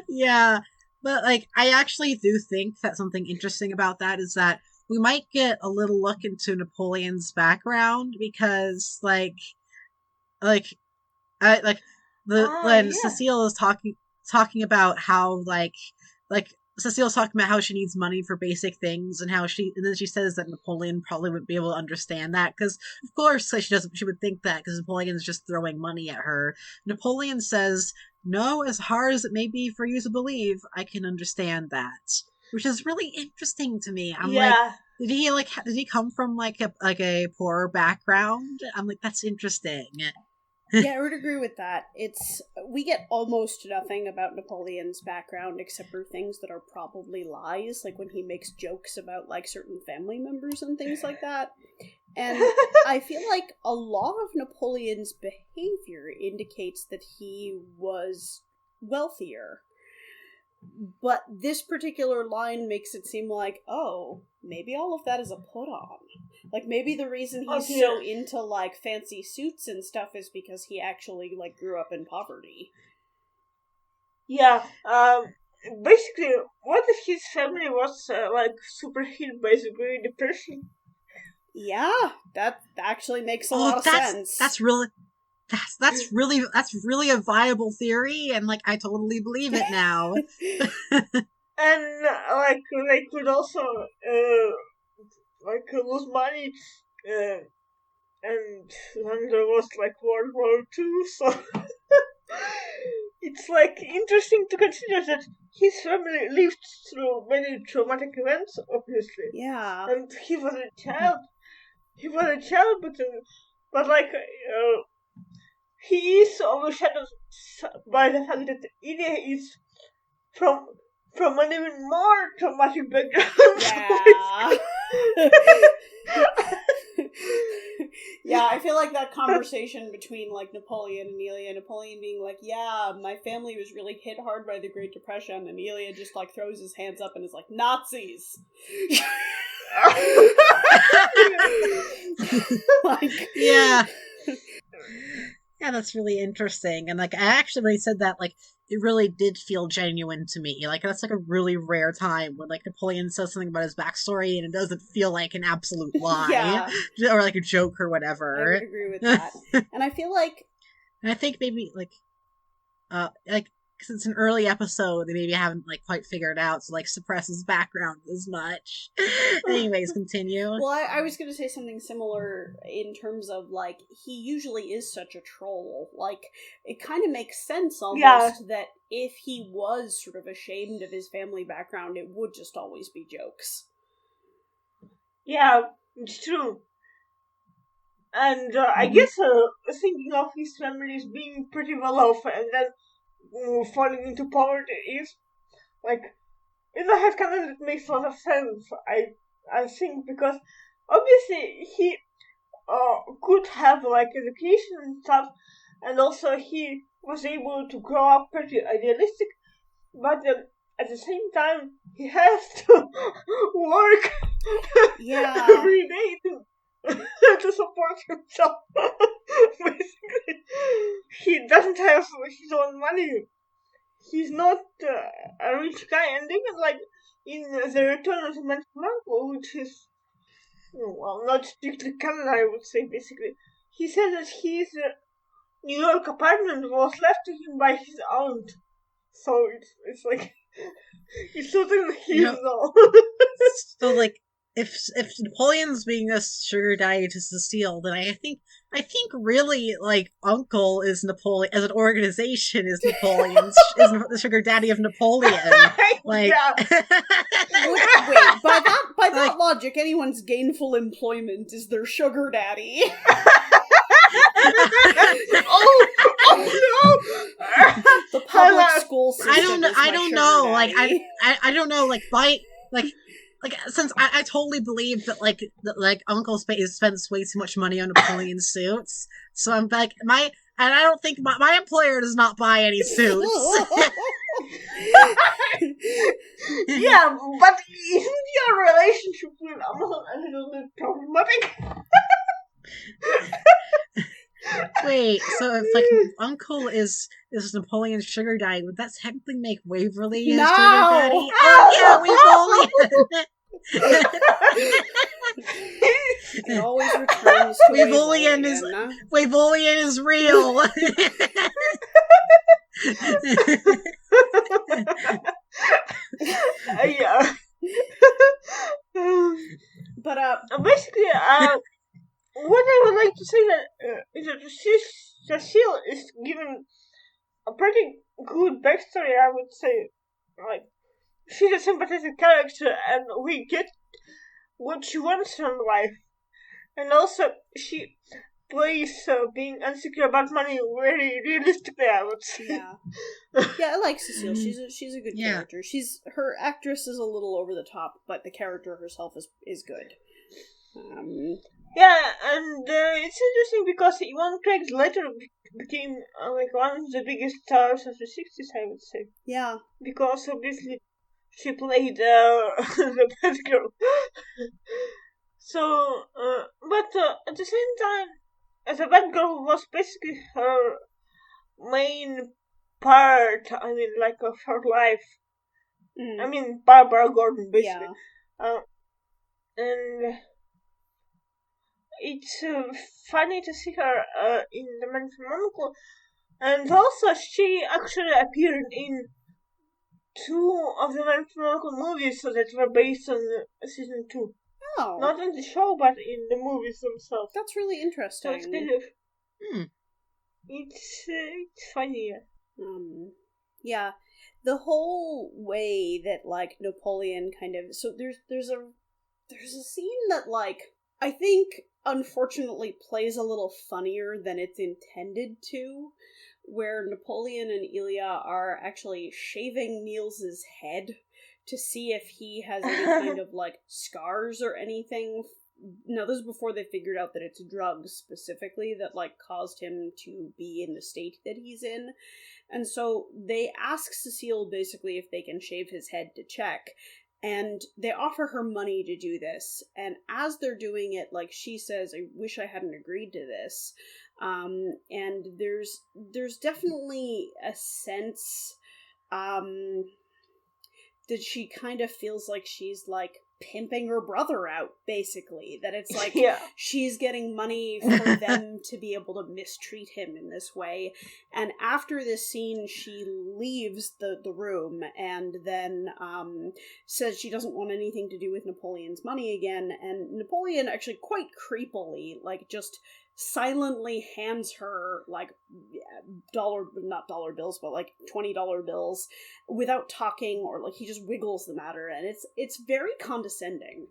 Yeah, but like I actually do think that something interesting about that is that we might get a little look into Napoleon's background because when Cecile is talking about how like Cecile's talking about how she needs money for basic things and then she says that Napoleon probably wouldn't be able to understand that because of course she would think that because Napoleon's just throwing money at her. Napoleon says, "No, as hard as it may be for you to believe, I can understand that." which is really interesting to me. I'm like, Yeah. did he come from like a poor background? I'm like, that's interesting. Yeah, I would agree with that. We get almost nothing about Napoleon's background except for things that are probably lies, like when he makes jokes about like certain family members and things like that. And I feel like a lot of Napoleon's behavior indicates that he was wealthier. But this particular line makes it seem like, oh, maybe all of that is a put-on. Like, maybe the reason he's so into, like, fancy suits and stuff is because he actually, like, grew up in poverty. Yeah, basically, what if his family was, like, super hit by the Great Depression? Yeah, that actually makes a lot of sense. That's really a viable theory, and like I totally believe it now. And like they could also like lose money, and then there was like World War II, so it's like interesting to consider that his family lived through many traumatic events, obviously. Yeah. And he was a child. But like he is overshadowed by the fact that Ilya is from an even more traumatic background. Yeah. Yeah, I feel like that conversation between like Napoleon and Ilya, Napoleon being like, yeah, my family was really hit hard by the Great Depression, and Ilya just like throws his hands up and is like, Nazis. Like, yeah, that's really interesting. And like I actually, when he said that, like it really did feel genuine to me. Like that's like a really rare time when like Napoleon says something about his backstory and it doesn't feel like an absolute lie or like a joke or whatever. I would agree with that. And I feel like, and I think maybe like because it's an early episode, they maybe haven't like quite figured out to like suppress his background as much. Anyways, continue. Well, I was going to say something similar in terms of like he usually is such a troll. Like it kind of makes sense almost that if he was sort of ashamed of his family background, it would just always be jokes. Yeah, it's true. And I guess thinking of his family as being pretty well off and then falling into poverty is like in the head canon it makes a lot of sense. I think because obviously he could have like education and stuff, and also he was able to grow up pretty idealistic, but at the same time he has to work every day to support himself. Basically, he doesn't have his own money. He's not a rich guy, and even like in the Return of the Man from Uncle, which is not strictly canon, I would say. Basically, he said that his New York apartment was left to him by his aunt, so it's like it's totally his though. So like. If Napoleon's being a sugar daddy to Cecile, then I think really like Uncle is Napoleon as an organization is Napoleon's is the sugar daddy of Napoleon. Like, wait, by that logic, anyone's gainful employment is their sugar daddy. Oh no! The public school system. I don't know. Like I don't know. Like since I totally believe that Uncle spends way too much money on Napoleon suits, so I'm like and I don't think my employer does not buy any suits. Yeah, but isn't your relationship with Amazon a little bit problematic? Wait, so if like Uncle is Napoleon's sugar daddy, would that technically make Waverly his sugar daddy? Oh yeah, It always returns to Waverly is real. Yeah. But basically, what I would like to say is that Cecile is given a pretty good backstory. I would say, like she's a sympathetic character, and we get what she wants from life. And also, she plays being insecure about money very realistically, I would say. Yeah. Yeah, I like Cecile. She's a good character. Her actress is a little over the top, but the character herself is good. Yeah, and it's interesting because Yvonne Craig later became like one of the biggest stars of the 60s, I would say. Yeah. Because obviously she played the bad girl. So, but at the same time, the bad girl was basically her main part, I mean, like, of her life. I mean, Barbara Gordon, basically. Yeah. And it's funny to see her in the Man from U.N.C.L.E. And also, she actually appeared in 2 of the Man from U.N.C.L.E. movies that were based on season 2. Oh. Not in the show, but in the movies themselves. That's really interesting. So it's kind of... It's funny, yeah. Yeah. The whole way that, like, Napoleon kind of... So there's a scene that, like, I think, unfortunately, plays a little funnier than it's intended to, where Napoleon and Ilya are actually shaving Niels's head to see if he has any kind of, like, scars or anything. Now, this is before they figured out that it's drugs, specifically, that, like, caused him to be in the state that he's in. And so they ask Cecile, basically, if they can shave his head to check. And they offer her money to do this. And as they're doing it, like, she says, I wish I hadn't agreed to this. And there's definitely a sense that she kind of feels like she's, like, pimping her brother out, basically. That it's like, she's getting money for them to be able to mistreat him in this way. And after this scene, she leaves the room and then says she doesn't want anything to do with Napoleon's money again. And Napoleon actually quite creepily, like, just silently hands her, like, not dollar bills, but, like, $20 bills without talking, or, like, he just wiggles them at her, and it's very condescending,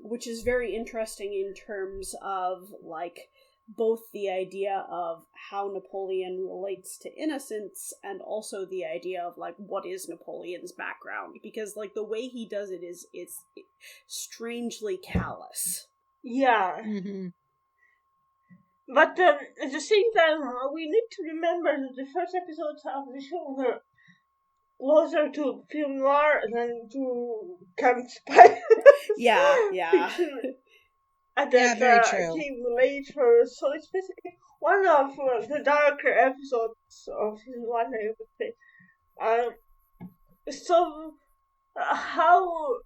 which is very interesting in terms of, like, both the idea of how Napoleon relates to innocence and also the idea of, like, what is Napoleon's background, because, like, the way he does it is strangely callous. Yeah. Mm-hmm. But at the same time, we need to remember that the first episodes of the show were closer to film noir than to camp spy. Yeah. And that very true. Came later, so it's basically one of the darker episodes of season 1, I would say. So, how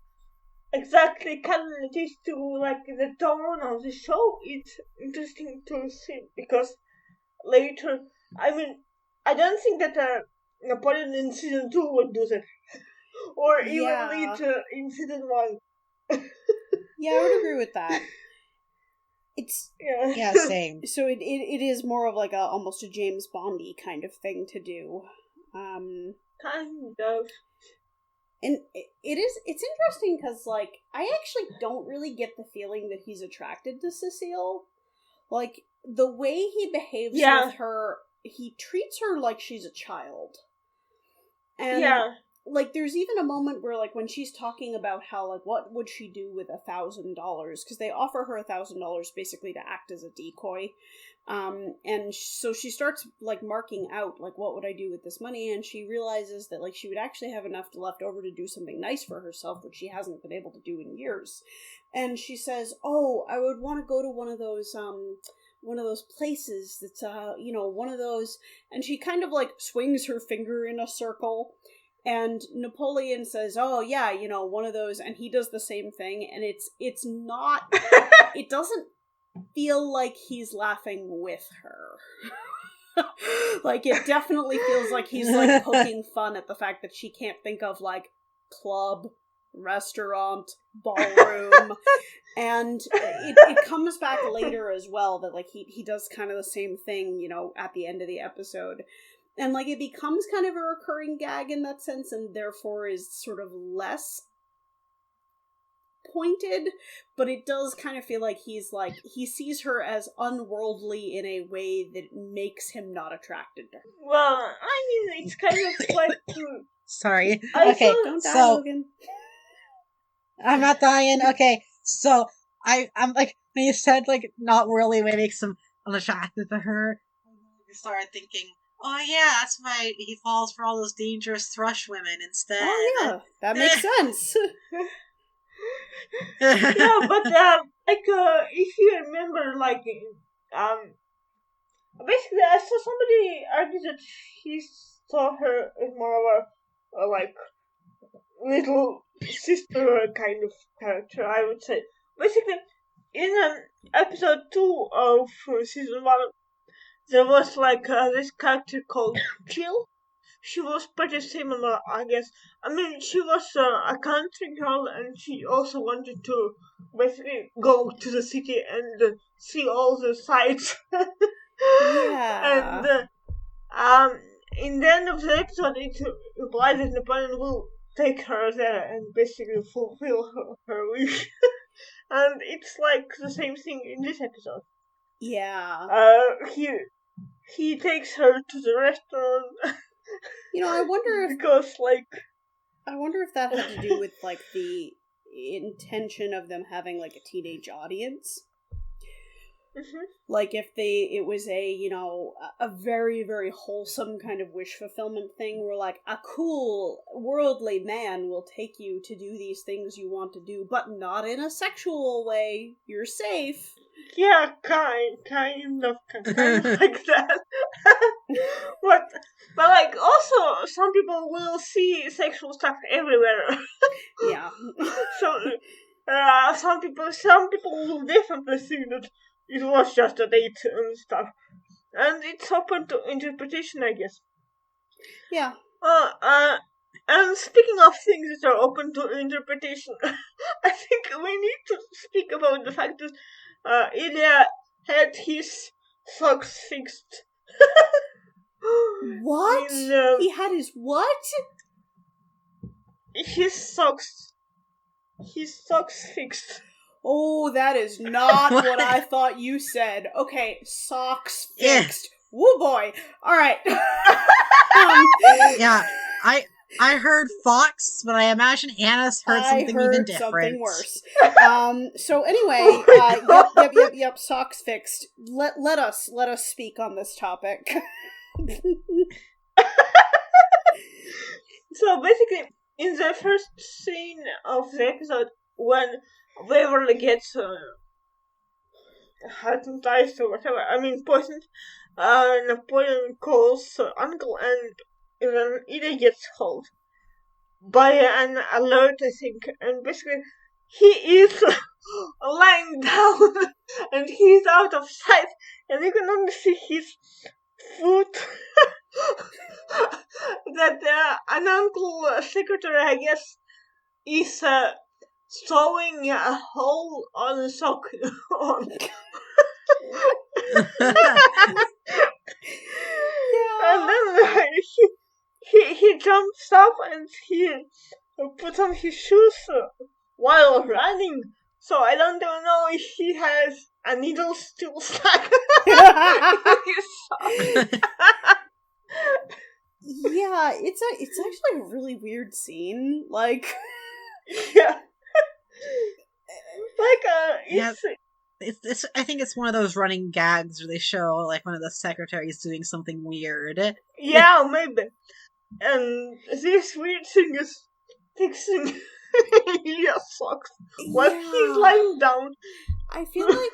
exactly canon it is to, like, the tone of the show, it's interesting to see, because later, I mean, I don't think that Napoleon in season 2 would do that, or even later in season 1. Yeah, I would agree with that. It's same. So it is more of, like, almost a James Bondy kind of thing to do. Kind of. And it's interesting because, like, I actually don't really get the feeling that he's attracted to Cecile. Like, the way he behaves with her, he treats her like she's a child. And, like, there's even a moment where, like, when she's talking about how, like, what would she do with $1,000? Because they offer her $1,000 basically to act as a decoy. And so she starts, like, marking out, like, what would I do with this money? And she realizes that, like, she would actually have enough left over to do something nice for herself, which she hasn't been able to do in years. And she says, oh, I would want to go to one of those places that's, one of those, and she kind of, like, swings her finger in a circle, and Napoleon says, oh, yeah, one of those, and he does the same thing, and it's not, it doesn't feel like he's laughing with her. Like, it definitely feels like he's, like, poking fun at the fact that she can't think of, like, club, restaurant, ballroom, and it comes back later as well that, like, he does kind of the same thing, at the end of the episode. And, like, it becomes kind of a recurring gag in that sense, and therefore is sort of less pointed, but it does kind of feel like he sees her as unworldly in a way that makes him not attracted to her. Well, I mean, it's kind of like... Sorry. I Okay, thought- Don't die, so Logan. I'm not dying. Okay, so I'm like, when you said like not really what makes him unattracted to her, I started thinking, oh yeah, that's why he falls for all those dangerous thrush women instead. Oh yeah, that makes sense. Yeah, but if you remember, like, basically, I saw somebody argue that he saw her as more of a like little sister kind of character, I would say. Basically, in episode 2 of season 1, there was like this character called Jill. She was pretty similar, I guess. I mean, she was a country girl, and she also wanted to basically go to the city and see all the sights. Yeah. And in the end of the episode, it implies that Napoleon will take her there and basically fulfill her wish. And it's like the same thing in this episode. Yeah. He takes her to the restaurant. You know, I wonder if that had to do with like the intention of them having like a teenage audience. Mm-hmm. Like if it was a very, very wholesome kind of wish fulfillment thing where like a cool worldly man will take you to do these things you want to do, but not in a sexual way. You're safe. Yeah, kind of like that. but like also some people will see sexual stuff everywhere. Yeah. So some people will definitely think that it was just a date and stuff, and it's open to interpretation, I guess. Yeah. And speaking of things that are open to interpretation, I think we need to speak about the fact that Ilya had his socks fixed. What? He had his what? His socks fixed. Oh, that is not what I thought you said. Okay, socks Yeah. fixed. Woo boy. Alright. Yeah, I heard Fox, but I imagine Anna's heard something even different. Something worse. So anyway, yep, socks fixed. Let us speak on this topic. So basically, in the first scene of the episode, when Waverly gets hypnotized or whatever, I mean poisoned, Napoleon calls Uncle, and then Ida gets hold by an alert, I think, and basically he is lying down and he's out of sight, and you can only see his foot. That an uncle secretary, I guess, is sewing a hole on a sock on. And then he jumps up and he puts on his shoes while running. So I don't even know if he has a needle still stuck in his sock. Yeah, it's actually a really weird scene. Like, yeah, it's I think it's one of those running gags where they show like one of the secretaries doing something weird. Yeah, maybe. And this weird thing is fixing Elia's socks while he's lying down. I feel like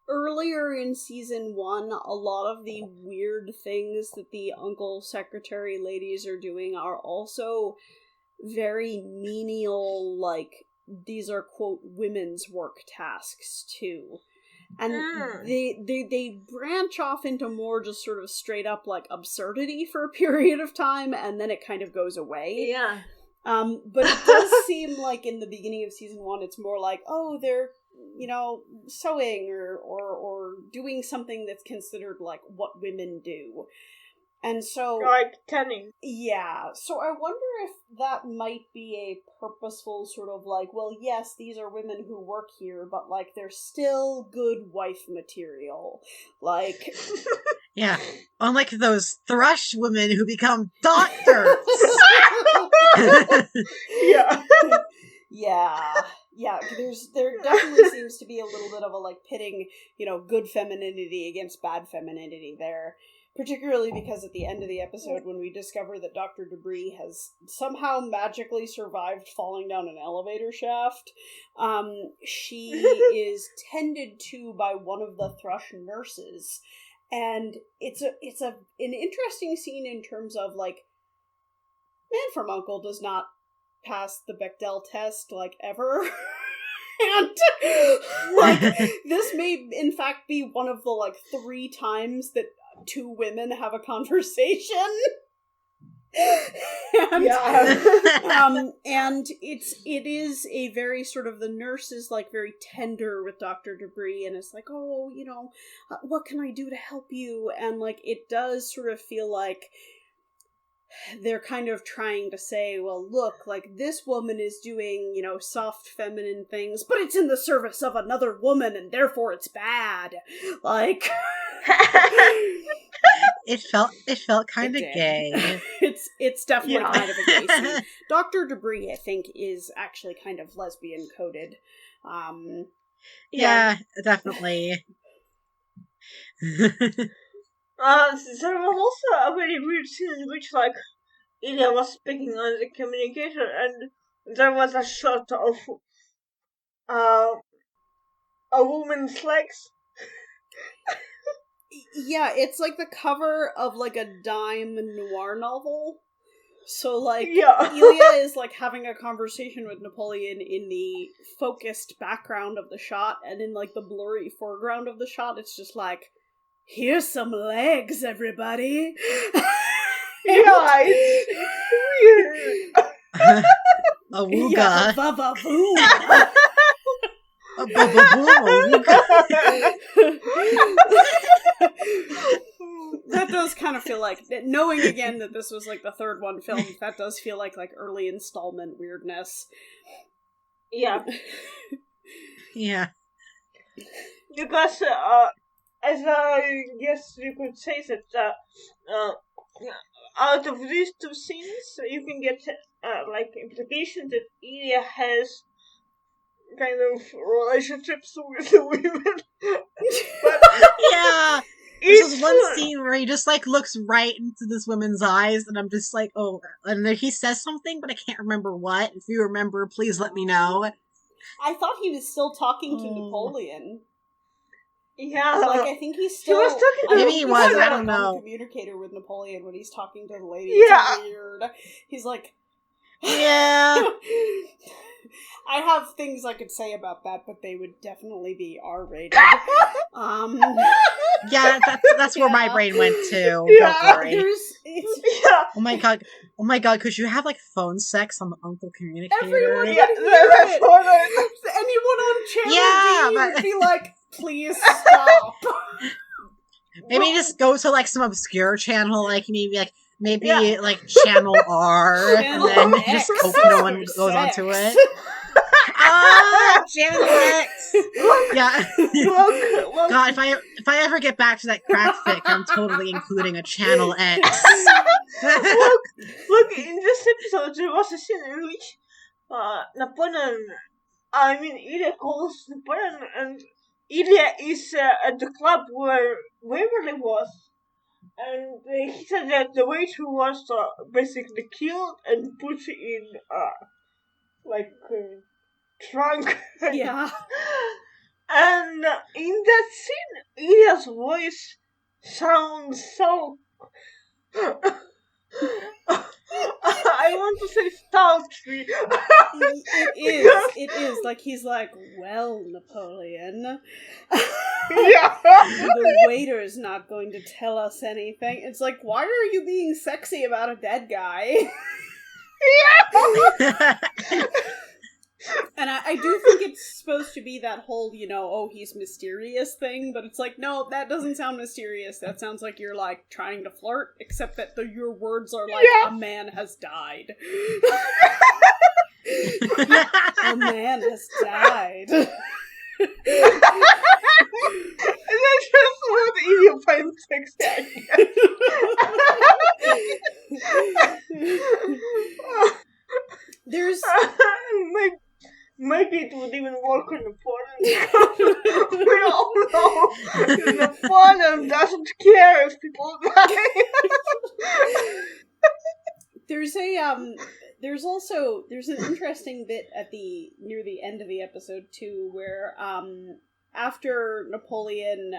earlier in season 1, a lot of the weird things that the uncle secretary ladies are doing are also very menial, like, these are, quote, women's work tasks, too. And they branch off into more just sort of straight up, like, absurdity for a period of time, and then it kind of goes away. Yeah. But it does seem like in the beginning of season 1, it's more like, oh, they're, sewing or doing something that's considered, like, what women do. And so, like tanning. yeah, so I wonder if that might be a purposeful sort of like, well, yes, these are women who work here, but like they're still good wife material. Like, Yeah, unlike those thrush women who become doctors. Yeah. Yeah, there definitely seems to be a little bit of a like pitting, good femininity against bad femininity there. Particularly because at the end of the episode, when we discover that Dr. Debris has somehow magically survived falling down an elevator shaft, she is tended to by one of the thrush nurses, and it's an interesting scene in terms of like, Man from U.N.C.L.E does not pass the Bechdel test like ever. And like this may in fact be one of the like 3 times that 2 women have a conversation. And, and it is a very sort of, the nurse is like very tender with Dr. Debris and it's like, oh, what can I do to help you? And like it does sort of feel like they're kind of trying to say, well, look, like, this woman is doing, soft feminine things, but it's in the service of another woman, and therefore it's bad. Like... It felt kind of gay. It's definitely kind of a gay scene. Dr. Debris, I think, is actually kind of lesbian coded. Yeah, definitely. There was also a very weird scene in which, like, Ilya was speaking on the communicator, and there was a shot of a woman's legs. Yeah, it's like the cover of like a dime noir novel. So like, Ilya is like having a conversation with Napoleon in the focused background of the shot, and in like the blurry foreground of the shot, it's just like, here's some legs, everybody. Yeah, it's weird. A wooga. Yeah, va-va-voom. A ba-ba-boom. That does kind of feel like, knowing again that this was like the 3rd one filmed, that does feel like early installment weirdness. Yeah. Yeah. Because, as I guess you could say that, out of these 2 scenes, you can get, like, implication that Ilya has kind of relationships with the women. But yeah. There's this one scene where he just, like, looks right into this woman's eyes, and I'm just like, oh, and then he says something, but I can't remember what. If you remember, please let me know. I thought he was still talking to Napoleon. Yeah. Like, I think he's still... He was talking to maybe he was, I don't know. ...communicator with Napoleon when he's talking to the lady. Yeah. It's weird. He's like... Yeah. I have things I could say about that, but they would definitely be R-rated. Yeah, that's where my brain went to. Yeah. Don't worry. Yeah. Oh my god, could you have like phone sex on the U.N.C.L.E communicator? Everyone would Yeah, hear it. Anyone on channel D would be like, please stop. Maybe just go to like some obscure channel, like maybe like Channel R, Channel and then X. just hope no one goes onto it. Ah, Channel X. Yeah. Look. God, if I ever get back to that crack fic, I'm totally including a Channel X. Look, in this episode there was a scene in which Ilya calls Napoleon, and Ilya is at the club where Waverly was, and he said that the waiter was basically killed and put in trunk. Yeah. And in that scene, Ilya's voice sounds so... I want to say sultry. It is. Like, he's like, well, Napoleon. Yeah. The waiter's not going to tell us anything. It's like, why are you being sexy about a dead guy? Yeah. And I do think it's supposed to be that whole, oh, he's mysterious thing, but it's like, no, that doesn't sound mysterious. That sounds like you're, like, trying to flirt, except that your words are like, a man has died. A man has died. And that's just what Ilya finds sexy. There's maybe it would even work on Napoleon. We all know Napoleon doesn't care if people die. There's an interesting bit near the end of the episode too, where after Napoleon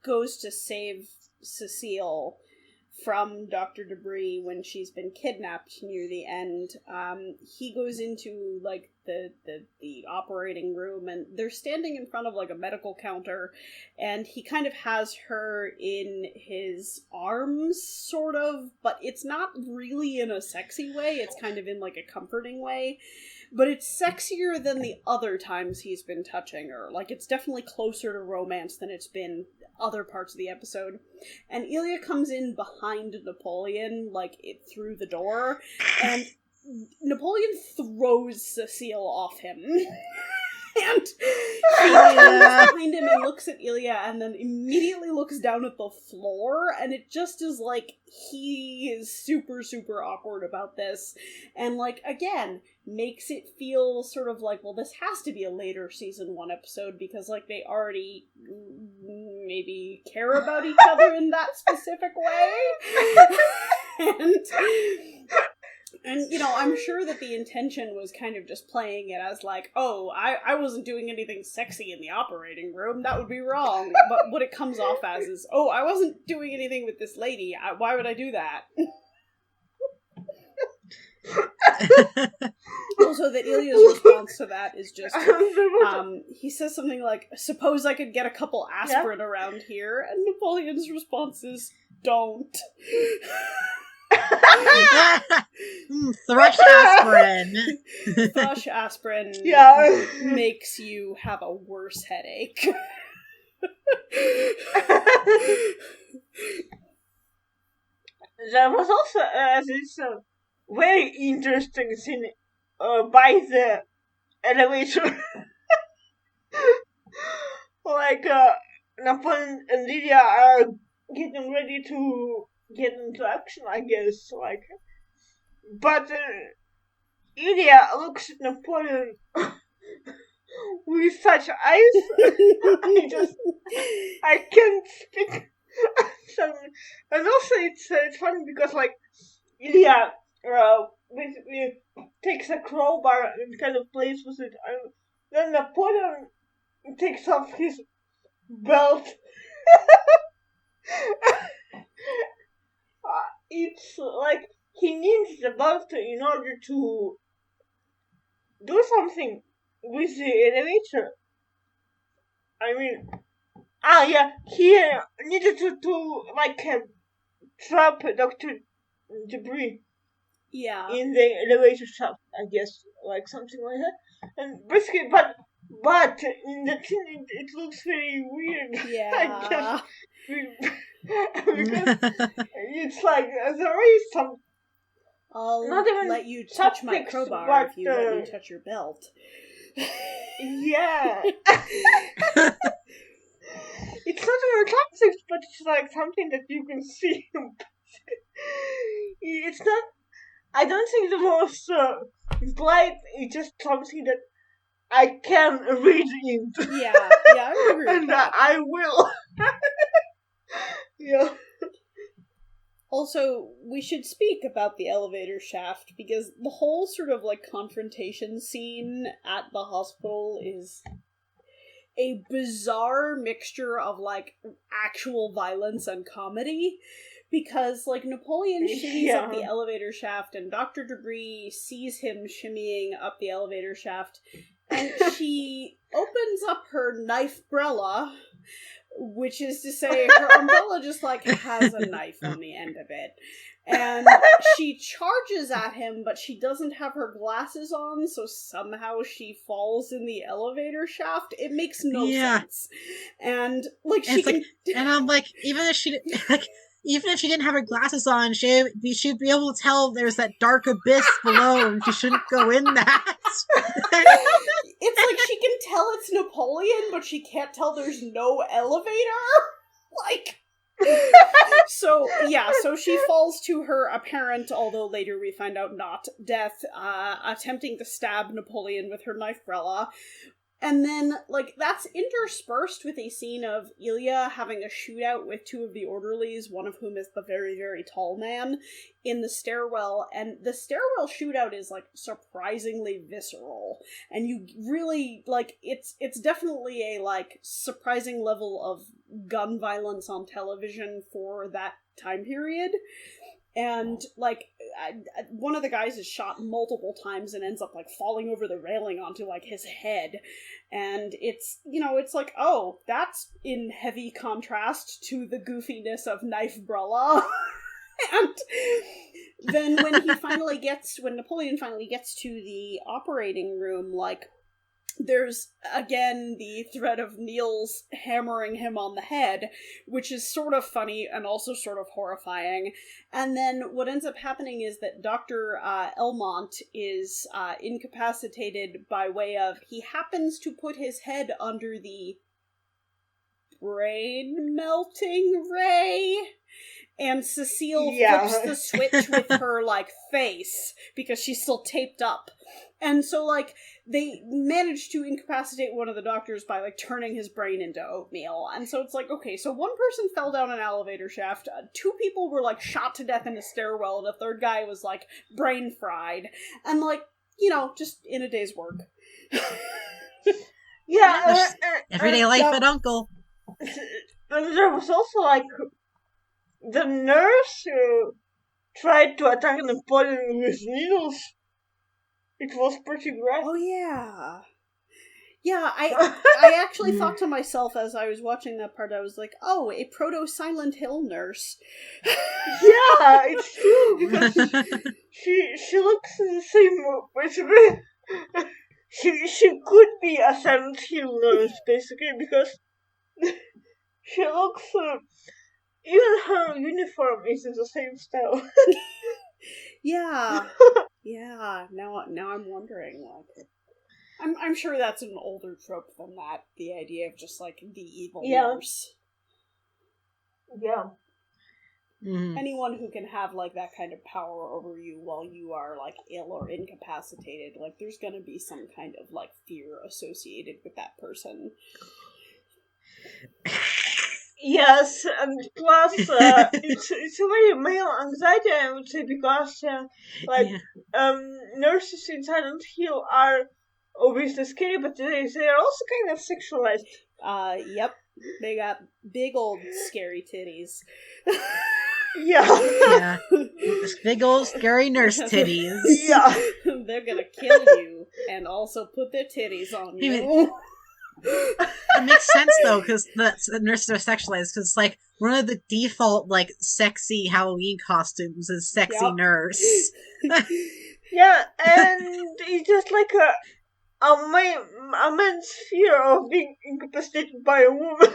goes to save Cecile from Dr. Debris when she's been kidnapped near the end, he goes into, like, the operating room, and they're standing in front of, like, a medical counter, and he kind of has her in his arms, sort of, but it's not really in a sexy way, it's kind of in, like, a comforting way. But it's sexier than the other times he's been touching her. Like, it's definitely closer to romance than it's been other parts of the episode. And Ilya comes in behind Napoleon, like, through the door, and Napoleon throws Cecile off him. And he turns behind him and looks at Ilya and then immediately looks down at the floor, and it just is like, he is super, super awkward about this. And, like, again, makes it feel sort of like, well, this has to be a later season 1 episode because, like, they already maybe care about each other in that specific way. And, I'm sure that the intention was kind of just playing it as like, oh, I wasn't doing anything sexy in the operating room, that would be wrong. But what it comes off as is, oh, I wasn't doing anything with this lady, why would I do that? Also, that Ilya's response to that is just, he says something like, suppose I could get a couple aspirin around here, and Napoleon's response is, don't. Thrush aspirin. Thrush aspirin makes you have a worse headache. There was also this very interesting scene by the elevator. Like, Napoleon and Lydia are getting ready to get into action, I guess, like, but Ilya looks at Napoleon with such eyes, I can't speak. And also it's funny because, like, Ilya basically takes a crowbar and kind of plays with it, and then Napoleon takes off his belt. It's like he needs the belt in order to do something with the elevator. I mean, he needed to like trap Dr. Debris in the elevator shaft, I guess, like something like that. And basically, but in the scene it looks very weird. Yeah. Because it's like there is some. I'll not even let you touch my crowbar if you let me touch your belt. Yeah. It's not even chopsticks, but it's like something that you can see. It's not. I don't think the most polite. It's just something that I can read into. Yeah, I agree with and that. I will. Yeah. Also, we should speak about the elevator shaft, because the whole sort of, like, confrontation scene at the hospital is a bizarre mixture of, like, actual violence and comedy, because, like, Napoleon shimmies up the elevator shaft, and Dr. Debris sees him shimmying up the elevator shaft, and she opens up her knife-brella, which is to say her umbrella just, like, has a knife on the end of it. And she charges at him, but she doesn't have her glasses on, so somehow she falls in the elevator shaft. It makes no sense. And, like, she can... and I'm like, even if she didn't have her glasses on, she'd be able to tell there's that dark abyss below, and she shouldn't go in that. It's like she can tell it's Napoleon, but she can't tell there's no elevator. Like... So she falls to her apparent, although later we find out not, death, attempting to stab Napoleon with her knife-brella. And then, like, that's interspersed with a scene of Ilya having a shootout with two of the orderlies, one of whom is the very, very tall man, in the stairwell. And the stairwell shootout is, like, surprisingly visceral. And you really, like, it's definitely a, like, surprising level of gun violence on television for that time period. And, like, one of the guys is shot multiple times and ends up, like, falling over the railing onto, like, his head. And it's, it's like, oh, that's in heavy contrast to the goofiness of Knife-Brella. And then when Napoleon finally gets to the operating room, like, there's, again, the threat of Niels hammering him on the head, which is sort of funny and also sort of horrifying. And then what ends up happening is that Dr. Elmont is incapacitated by way of, he happens to put his head under the brain-melting ray, and Cecile flips the switch with her, like, face, because she's still taped up. And so, like, they managed to incapacitate one of the doctors by, like, turning his brain into oatmeal. And so it's like, okay, so one person fell down an elevator shaft, two people were, like, shot to death in a stairwell, and a third guy was, like, brain fried. And, like, just in a day's work. Everyday life at Uncle. And there was also, like, the nurse who tried to attack Napoleon with needles. It was pretty great. Oh, yeah. Yeah, I actually thought to myself as I was watching that part, I was like, oh, a proto-Silent Hill nurse. Yeah, it's true, because she looks the same, basically. She could be a Silent Hill nurse, basically, because she looks... even her uniform is in the same style. Yeah. Yeah, now I'm wondering, like, I'm sure that's an older trope than that, the idea of just, like, the evil nurse. Yeah. Mm. Anyone who can have, like, that kind of power over you while you are, like, ill or incapacitated, like, there's gonna be some kind of, like, fear associated with that person. Yes, and plus, it's a very male anxiety, I would say, because, nurses in Silent Hill are obviously scary, but they are also kind of sexualized. Yep. They got big old scary titties. Yeah. Big old scary nurse titties. Yeah. They're gonna kill you, and also put their titties on you. It makes sense though, because the nurses are sexualized. Because like one of the default like sexy Halloween costumes is sexy nurse. Yeah, and it's just like a man's fear of being incapacitated by a woman.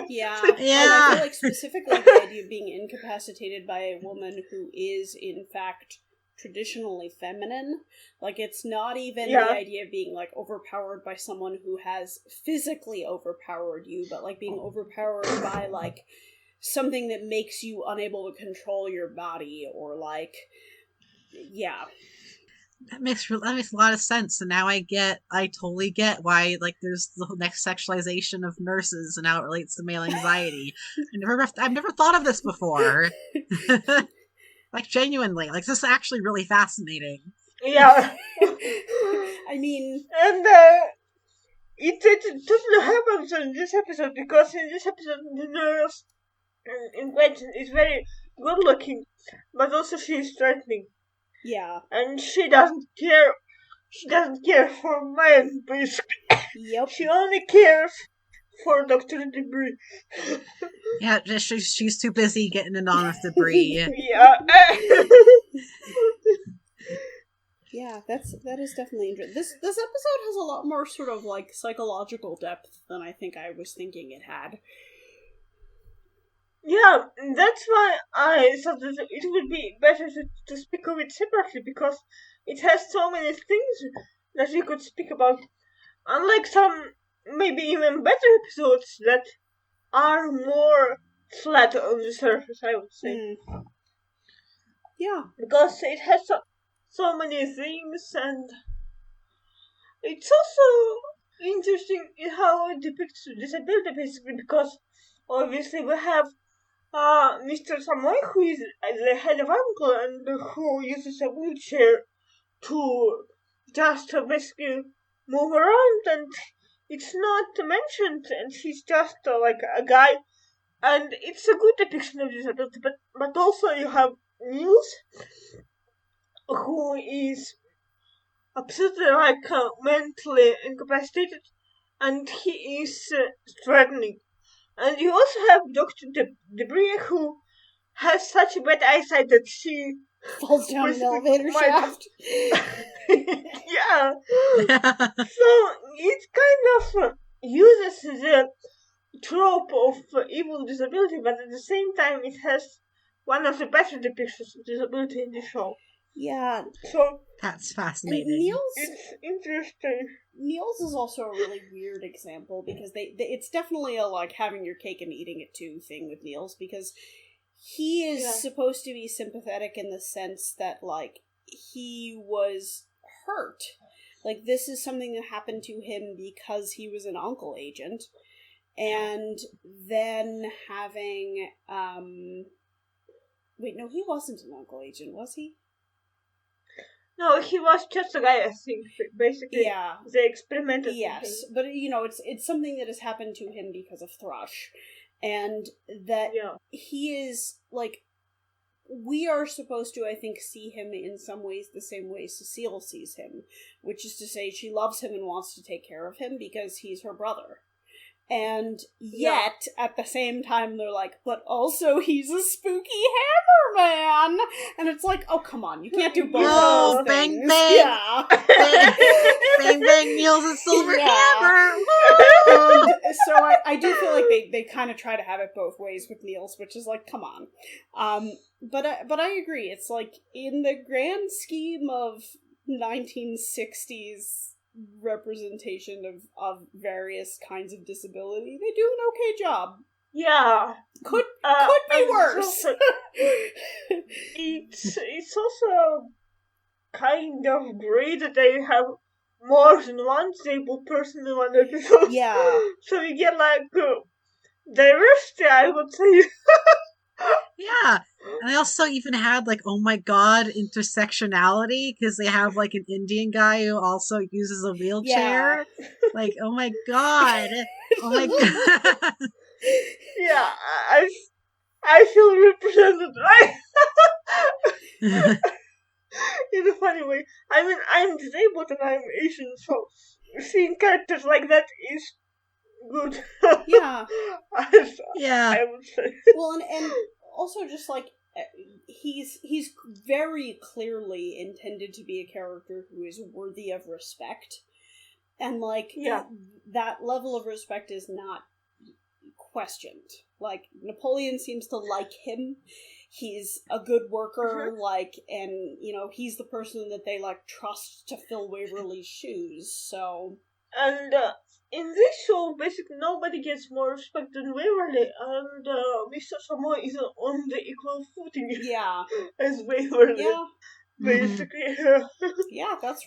Yeah. And I feel like specifically the idea of being incapacitated by a woman who is in fact traditionally feminine. Like, it's not even the idea of being, like, overpowered by someone who has physically overpowered you, but, like, being overpowered by, like, something that makes you unable to control your body, or, like, That makes a lot of sense, and now I totally get why, like, there's the next sexualization of nurses and how it relates to male anxiety. I've never thought of this before. Like, genuinely. Like, this is actually really fascinating. Yeah. I mean... And, it totally happens in this episode, because in this episode, the nurse in question is very good looking, but also she is threatening. Yeah. And she doesn't care for men, basically. Yep. She only cares for Dr. Debris. Yeah, she's too busy getting it on with Debris. Yeah. Yeah, that is definitely interesting. This episode has a lot more sort of like psychological depth than I think I was thinking it had. Yeah, that's why I thought that it would be better to speak of it separately, because it has so many things that we could speak about. Unlike some maybe even better episodes that are more flat on the surface, I would say. Yeah. Because it has so many themes, and it's also interesting in how it depicts disability, basically, because obviously we have Mr. Samoy, who is the head of U.N.C.L.E. and who uses a wheelchair to just basically move around, and it's not mentioned, and he's just like a guy, and it's a good depiction of disability. But also you have Niels, who is absolutely like mentally incapacitated, and he is threatening. And you also have Dr. Debris, who has such bad eyesight that she falls down an elevator shaft. Yeah. So it kind of uses the trope of evil disability, but at the same time it has one of the better depictions of disability in the show. Yeah. So that's fascinating. It's interesting. Niels is also a really weird example because they it's definitely a like having your cake and eating it too thing with Niels, because he is supposed to be sympathetic in the sense that like he was hurt. Like this is something that happened to him because he was an U.N.C.L.E. agent, and then having wait, no, he wasn't an U.N.C.L.E. agent, was he? No, he was just a guy, I think, basically. Yeah. They experimented with him. But, you know, it's something that has happened to him because of Thrush. And that he is, like, we are supposed to, I think, see him in some ways the same way Cecile sees him. Which is to say, she loves him and wants to take care of him because he's her brother. And yet, at the same time, they're like, but also he's a spooky hammer man! And it's like, oh, come on, you can't do both of those bang, things. bang! Yeah. Bang, bang, Niels and Silver Hammer! And so I do feel like they kind of try to have it both ways with Niels, which is like, come on. But I agree, it's like, in the grand scheme of 1960s representation of various kinds of disability, they do an okay job. Yeah. Could be worse. It's also kind of great that they have more than one disabled person in one episode. Yeah. So you get like diversity, I would say. Yeah, and I also even had like, oh my god, intersectionality, because they have like an Indian guy who also uses a wheelchair. Yeah. Like, oh my god, oh my god. Yeah, I feel represented, right? In a funny way. I mean, I'm disabled and I'm Asian, so seeing characters like that is good. Yeah. Yeah. I would say. Well, and also just like he's very clearly intended to be a character who is worthy of respect, and like that level of respect is not questioned. Like Napoleon seems to like him. He's a good worker, like, and you know he's the person that they like trust to fill Waverly's shoes. So and in this show, basically nobody gets more respect than Waverly, and Mr. Samoy is on the equal footing. Yeah, as Waverly. Yeah, basically. Yeah, that's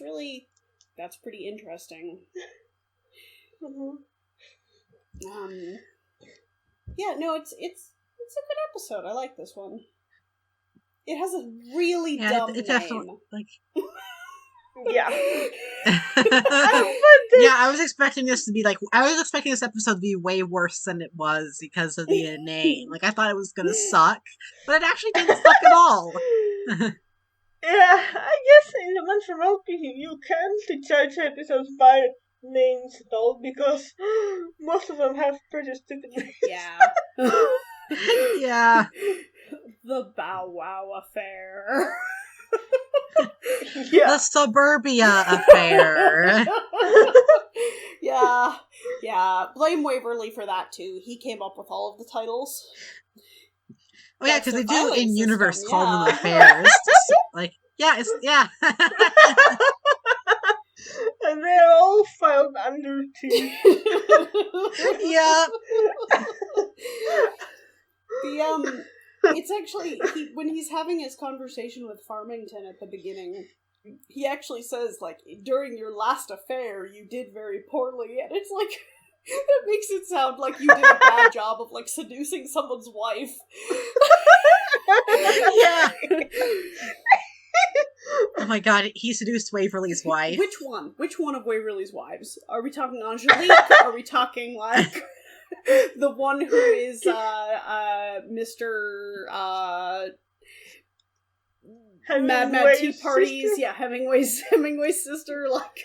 pretty interesting. Yeah, no, it's a good episode. I like this one. It has a really dumb name. Definitely, like. Yeah. Yeah, I was expecting this episode to be way worse than it was because of the name. Like, I thought it was gonna suck, but it actually didn't suck at all. Yeah, I guess in the Montreal you can't judge episodes by names at all because most of them have pretty stupid names. Yeah. Yeah. The Bow Wow affair. Yeah. The Suburbia affair. Yeah. Blame Waverly for that too. He came up with all of the titles. Oh yeah, That's because they their do filing in universe system, call them yeah. affairs. Like, yeah, it's yeah. And they're all filed under T. Yeah. It's actually when he's having his conversation with Farmington at the beginning, he actually says, like, during your last affair you did very poorly, and it's like it makes it sound like you did a bad job of, like, seducing someone's wife. Yeah. Oh my god, he seduced Waverly's wife. Which one? Which one of Waverly's wives? Are we talking Angelique? Are we talking, like, the one who is Mr. Mad Tea Parties? Sister? Yeah, Hemingway's sister. Like,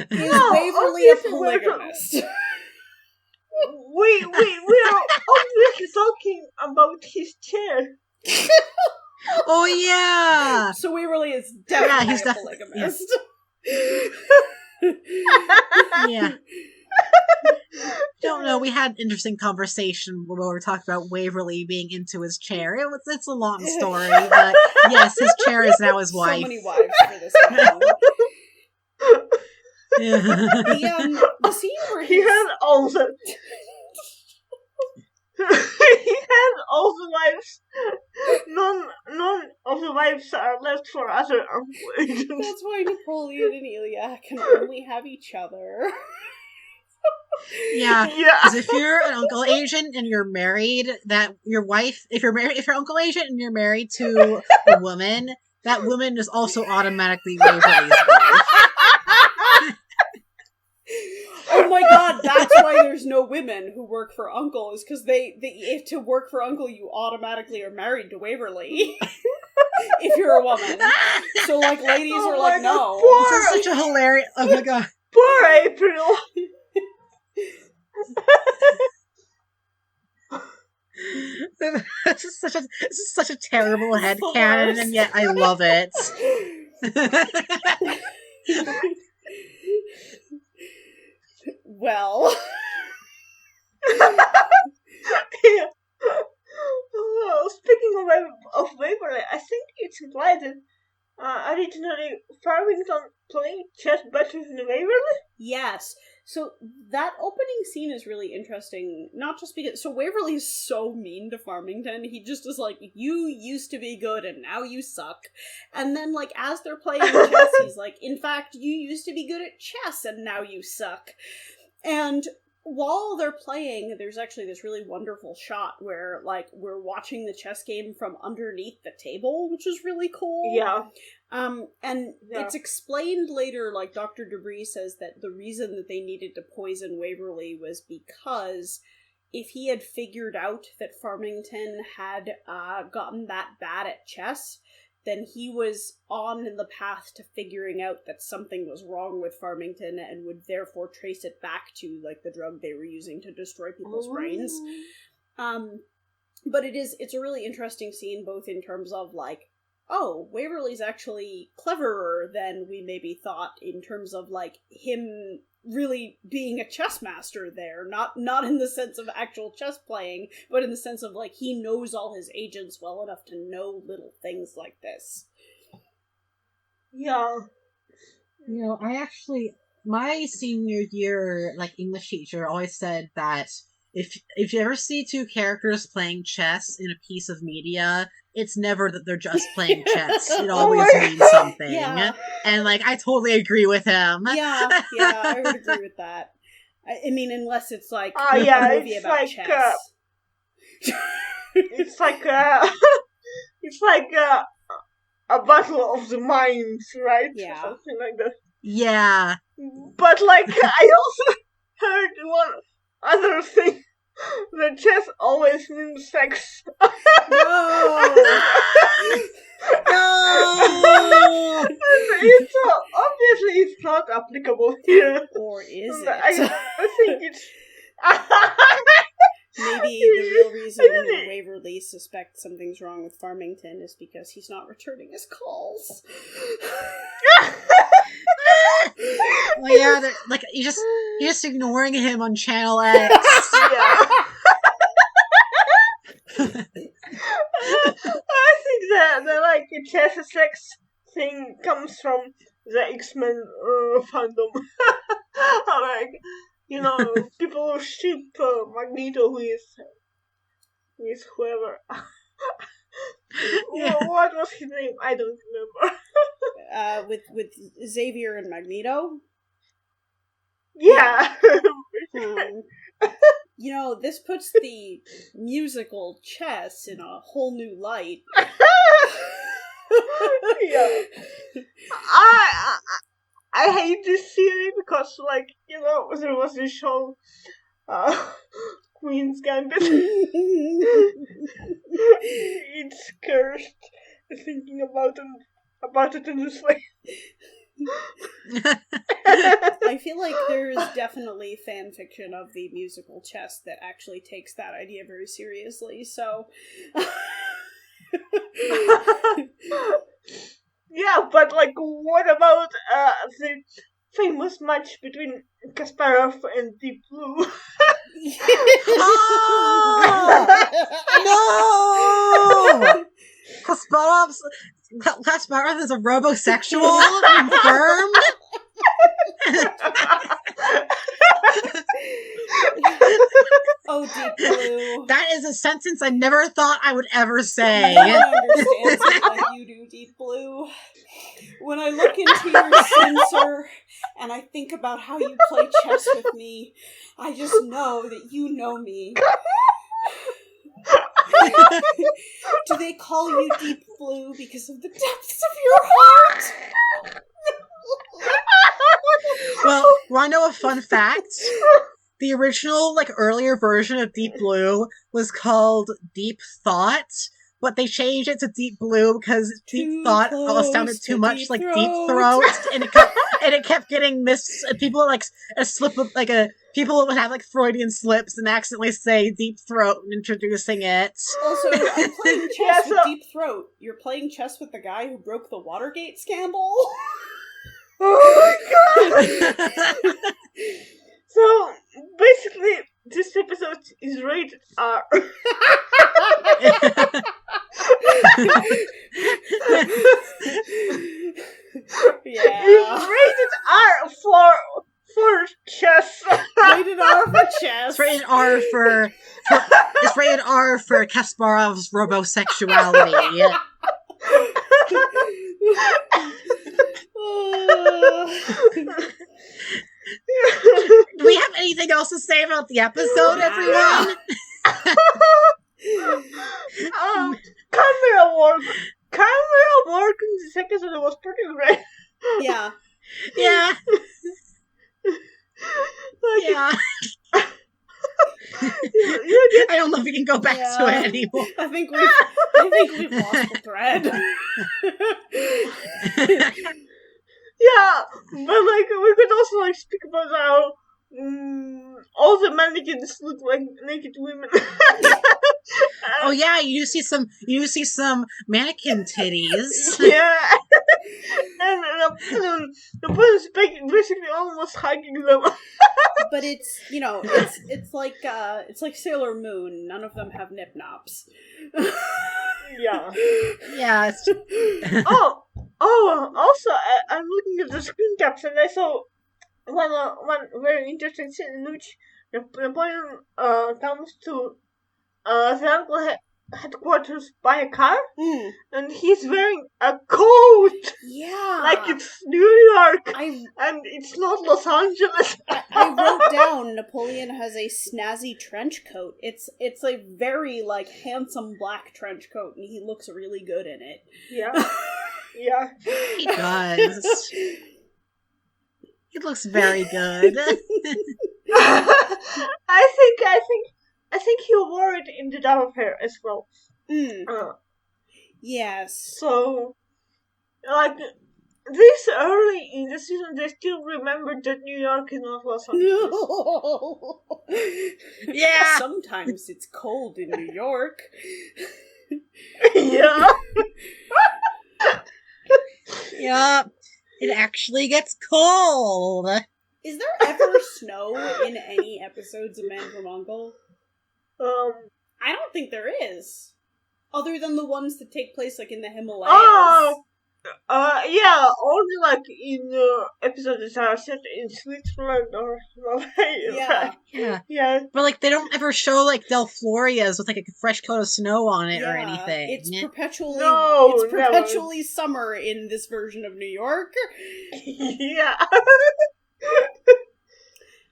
is No, Waverly a obviously polygamist? We are obviously talking about his chair. Oh yeah. So Waverly is definitely he's a polygamist. Yeah. Don't know. We had an interesting conversation where we were talking about Waverly being into his chair. It's a long story, but yes, his chair is now his wife. So many wives for this man. The scene where He had all the he had all the wives. None of the wives are left for other agents. That's why Napoleon and Ilya can only have each other. Yeah, Yeah. because if you're an uncle agent and you're married, if you're uncle agent and you're married to a woman, that woman is also automatically Waverly's wife. Oh my god, that's why there's no women who work for Uncle, is because if to work for Uncle you automatically are married to Waverly. If you're a woman. So, like, ladies are like, no. This is such a hilarious. Oh my god. Poor April. This is such a terrible headcanon, and yet I love it. Well. Yeah. Well, speaking of Waverly, I think it's implied that originally Farmington played chess better than Waverly. Yes. So that opening scene is really interesting, not just because... So Waverly is so mean to Farmington. He just is like, you used to be good and now you suck. And then, like, as they're playing chess, he's like, in fact, you used to be good at chess and now you suck. And while they're playing, there's actually this really wonderful shot where, like, we're watching the chess game from underneath the table, which is really cool. Yeah. And it's explained later, like, Dr. Debris says that the reason that they needed to poison Waverly was because if he had figured out that Farmington had gotten that bad at chess, then he was on the path to figuring out that something was wrong with Farmington and would therefore trace it back to, like, the drug they were using to destroy people's brains. But it's a really interesting scene, both in terms of, like, oh, Waverly's actually cleverer than we maybe thought, in terms of, like, him really being a chess master there. Not in the sense of actual chess playing, but in the sense of, like, he knows all his agents well enough to know little things like this. Yeah. You know, my senior year, like, English teacher always said that if you ever see two characters playing chess in a piece of media, it's never that they're just playing chess. It always means something. Yeah. And, like, I totally agree with him. Yeah, I would agree with that. I mean, unless it's like a movie it's about like, chess. It's like a battle of the minds, right? Yeah. Or something like that. Yeah. But, like, I also heard one other thing. The chess always means sex. No! No! It's obviously it's not applicable here. Or is it? I think it's... Maybe the real reason Waverly suspects something's wrong with Farmington is because he's not returning his calls. Well, yeah, like you're just ignoring him on Channel X. Yeah. I think the like chess sex thing comes from the X-Men fandom. Like, you know, people ship Magneto with whoever. Yeah. What was his name? I don't remember. With Xavier and Magneto. Yeah. You know, this puts the musical chess in a whole new light. Yeah. I hate this series because, like, you know, there was this show, Queen's Gambit. It's cursed thinking about it in this way. I feel like there's definitely fan fiction of the musical chess that actually takes that idea very seriously, so... Yeah, but, like, what about the famous match between Kasparov and Deep Blue? Oh, no! Kasparov is a robosexual? Confirmed? Oh, Deep Blue. That is a sentence I never thought I would ever say. No one understands it like you do, Deep Blue. When I look into your sensor and I think about how you play chess with me, I just know that you know me. Do they call you Deep Blue because of the depths of your heart? Well, want to know a fun fact? The original, like, earlier version of Deep Blue was called Deep Thought, but they changed it to Deep Blue because Deep Thought sounded too much like Deep Throat, and it kept getting people like a slip of people would have like Freudian slips and accidentally say Deep Throat when introducing it. Also, I'm playing chess with Deep Throat. You're playing chess with the guy who broke the Watergate scandal? Oh my god! So, basically, this episode is rated R. Yeah. It's rated R for chess. Rated R for chess. It's rated R for it's rated R for Kasparov's robosexuality. Do we have anything else to say about the episode, everyone? Camera work in this episode was pretty great. Yeah. Yeah. Like, Yeah. I don't know if we can go back to it anymore. I think we've lost the thread. Yeah, but like we could also like speak about how all the mannequins look like naked women. Oh yeah, you see some mannequin titties. Yeah, and the person's basically almost hugging them. But it's it's like Sailor Moon. None of them have nip nops. Yeah. Yeah. Also, I'm looking at the screen caps and I saw one very interesting scene in which Napoleon comes to the uncle headquarters by a car, and he's wearing a coat. Yeah, like it's New York, and it's not Los Angeles. I wrote down Napoleon has a snazzy trench coat. It's a very like handsome black trench coat, and he looks really good in it. Yeah, yeah, he does. He looks very good. I think he wore it in the Dove Affair as well. Yes. So, like, this early in the season, they still remember that New York is not Los Angeles. No. Yeah. Sometimes it's cold in New York. Yeah. Yup. It actually gets cold. Is there ever snow in any episodes of Man from U.N.C.L.E? I don't think there is. Other than the ones that take place like in the Himalayas. Oh, yeah, only like in episodes that are set in Switzerland or Himalaya. Yeah. Yeah. But like they don't ever show like Del Floria's with like a fresh coat of snow on it or Yeah, anything. It's perpetually No, it's perpetually summer in this version of New York. Yeah.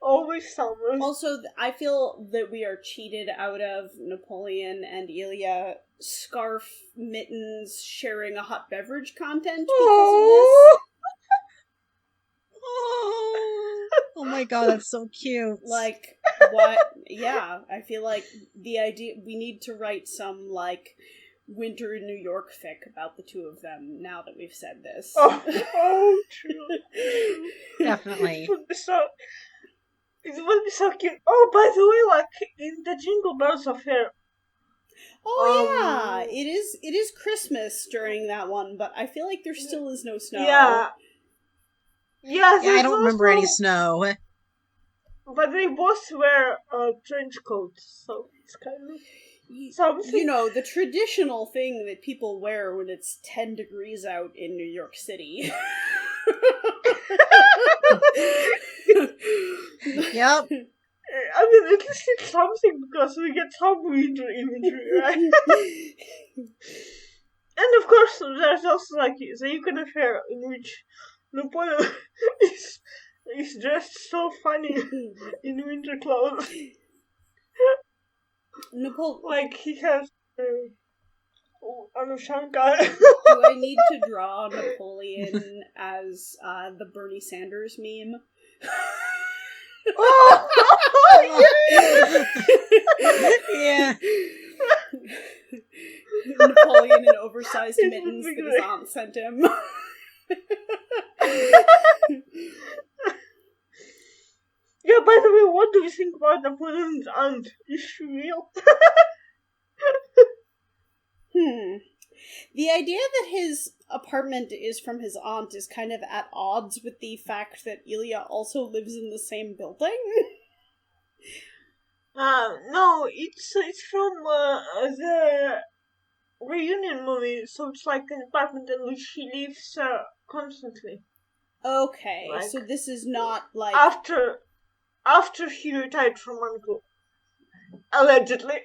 Always summer. Also, I feel that we are cheated out of Napoleon and Ilya scarf, mittens, sharing a hot beverage content because of this. Oh my god, that's so cute. Like, what? Yeah, I feel like the idea, we need to write some, like, winter in New York fic about the two of them now that we've said this. Oh, true. Definitely. It would be so cute. Oh, by the way, like, in the Jingle Bells affair. Oh, yeah, it is Christmas during that one, but I feel like there still is no snow. Yeah. Yeah, I don't remember any snow. But they both wear trench coats, so it's kind of something. You know, the traditional thing that people wear when it's 10 degrees out in New York City. Yep. I mean, at least it's something because we get some winter imagery, right? And of course, there's also like the Yukon affair in which Napoleon is dressed so funny in winter clothes. Like he has Anushanka. Do I need to draw Napoleon as the Bernie Sanders meme? Yeah. Napoleon in oversized mittens that his aunt sent him. Yeah, by the way, what do you think about Napoleon's aunt? Is she real? The idea that his apartment is from his aunt is kind of at odds with the fact that Ilya also lives in the same building. No, it's from the reunion movie, so it's like an apartment in which he lives constantly. Okay, like, so this is not like after he retired from U.N.C.L.E. Allegedly.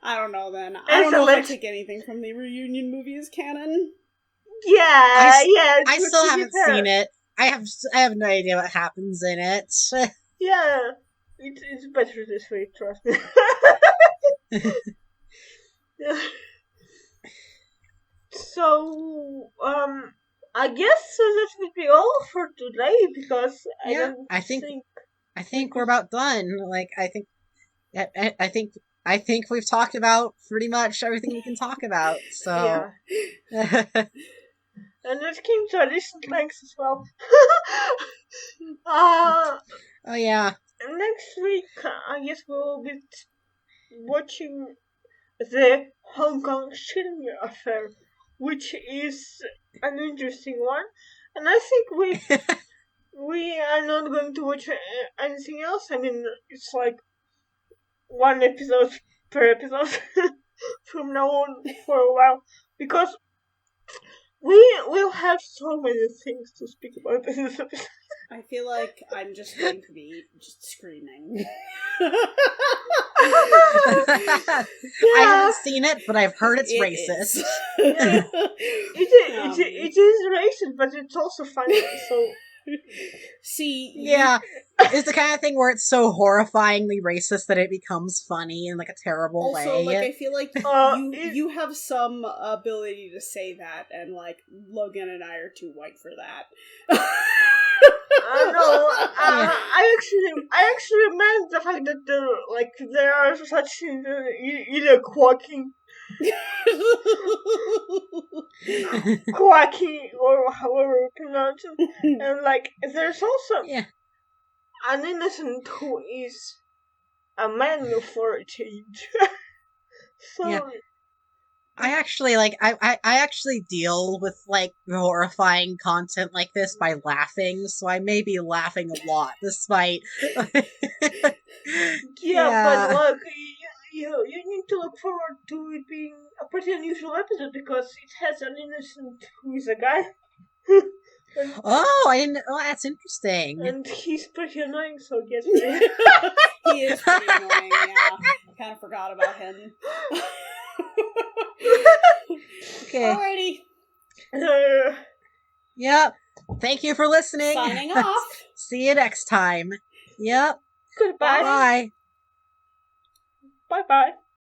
I don't know then. I don't know if I take anything from the reunion movie as canon. Yeah, I still haven't seen it. I have no idea what happens in it. Yeah, it's better this way, trust me. So, I guess that would be all for today because I think we're about done. Like I think we've talked about pretty much everything we can talk about. So yeah. And it came to a decent length as well. Oh yeah. Next week, I guess we'll be watching the Hong Kong shooting affair, which is an interesting one. And I think we are not going to watch anything else. I mean, it's like one episode per episode from now on for a while, because we will have so many things to speak about in this episode. I feel like I'm just going to be just screaming. I haven't seen it, but I've heard it's racist. Yeah. It is racist, but it's also funny, so... See, yeah, it's the kind of thing where it's so horrifyingly racist that it becomes funny in like a terrible way. Also, like, I feel like you have some ability to say that, and like Logan and I are too white for that. No, I actually meant the fact that there are such things, either quacking Quacky, or however you pronounce it. And like, there's also an innocent who is a man for a change. So I actually I actually deal with like horrifying content like this by laughing, so I may be laughing a lot despite but look, you need to look forward to it being a pretty unusual episode because it has an innocent who is a guy. I didn't. Oh, that's interesting. And he's pretty annoying, so get ready. He is pretty annoying, yeah. I kind of forgot about him. Okay. Alrighty. Yep. Thank you for listening. Signing off. See you next time. Yep. Goodbye. Bye. Bye-bye.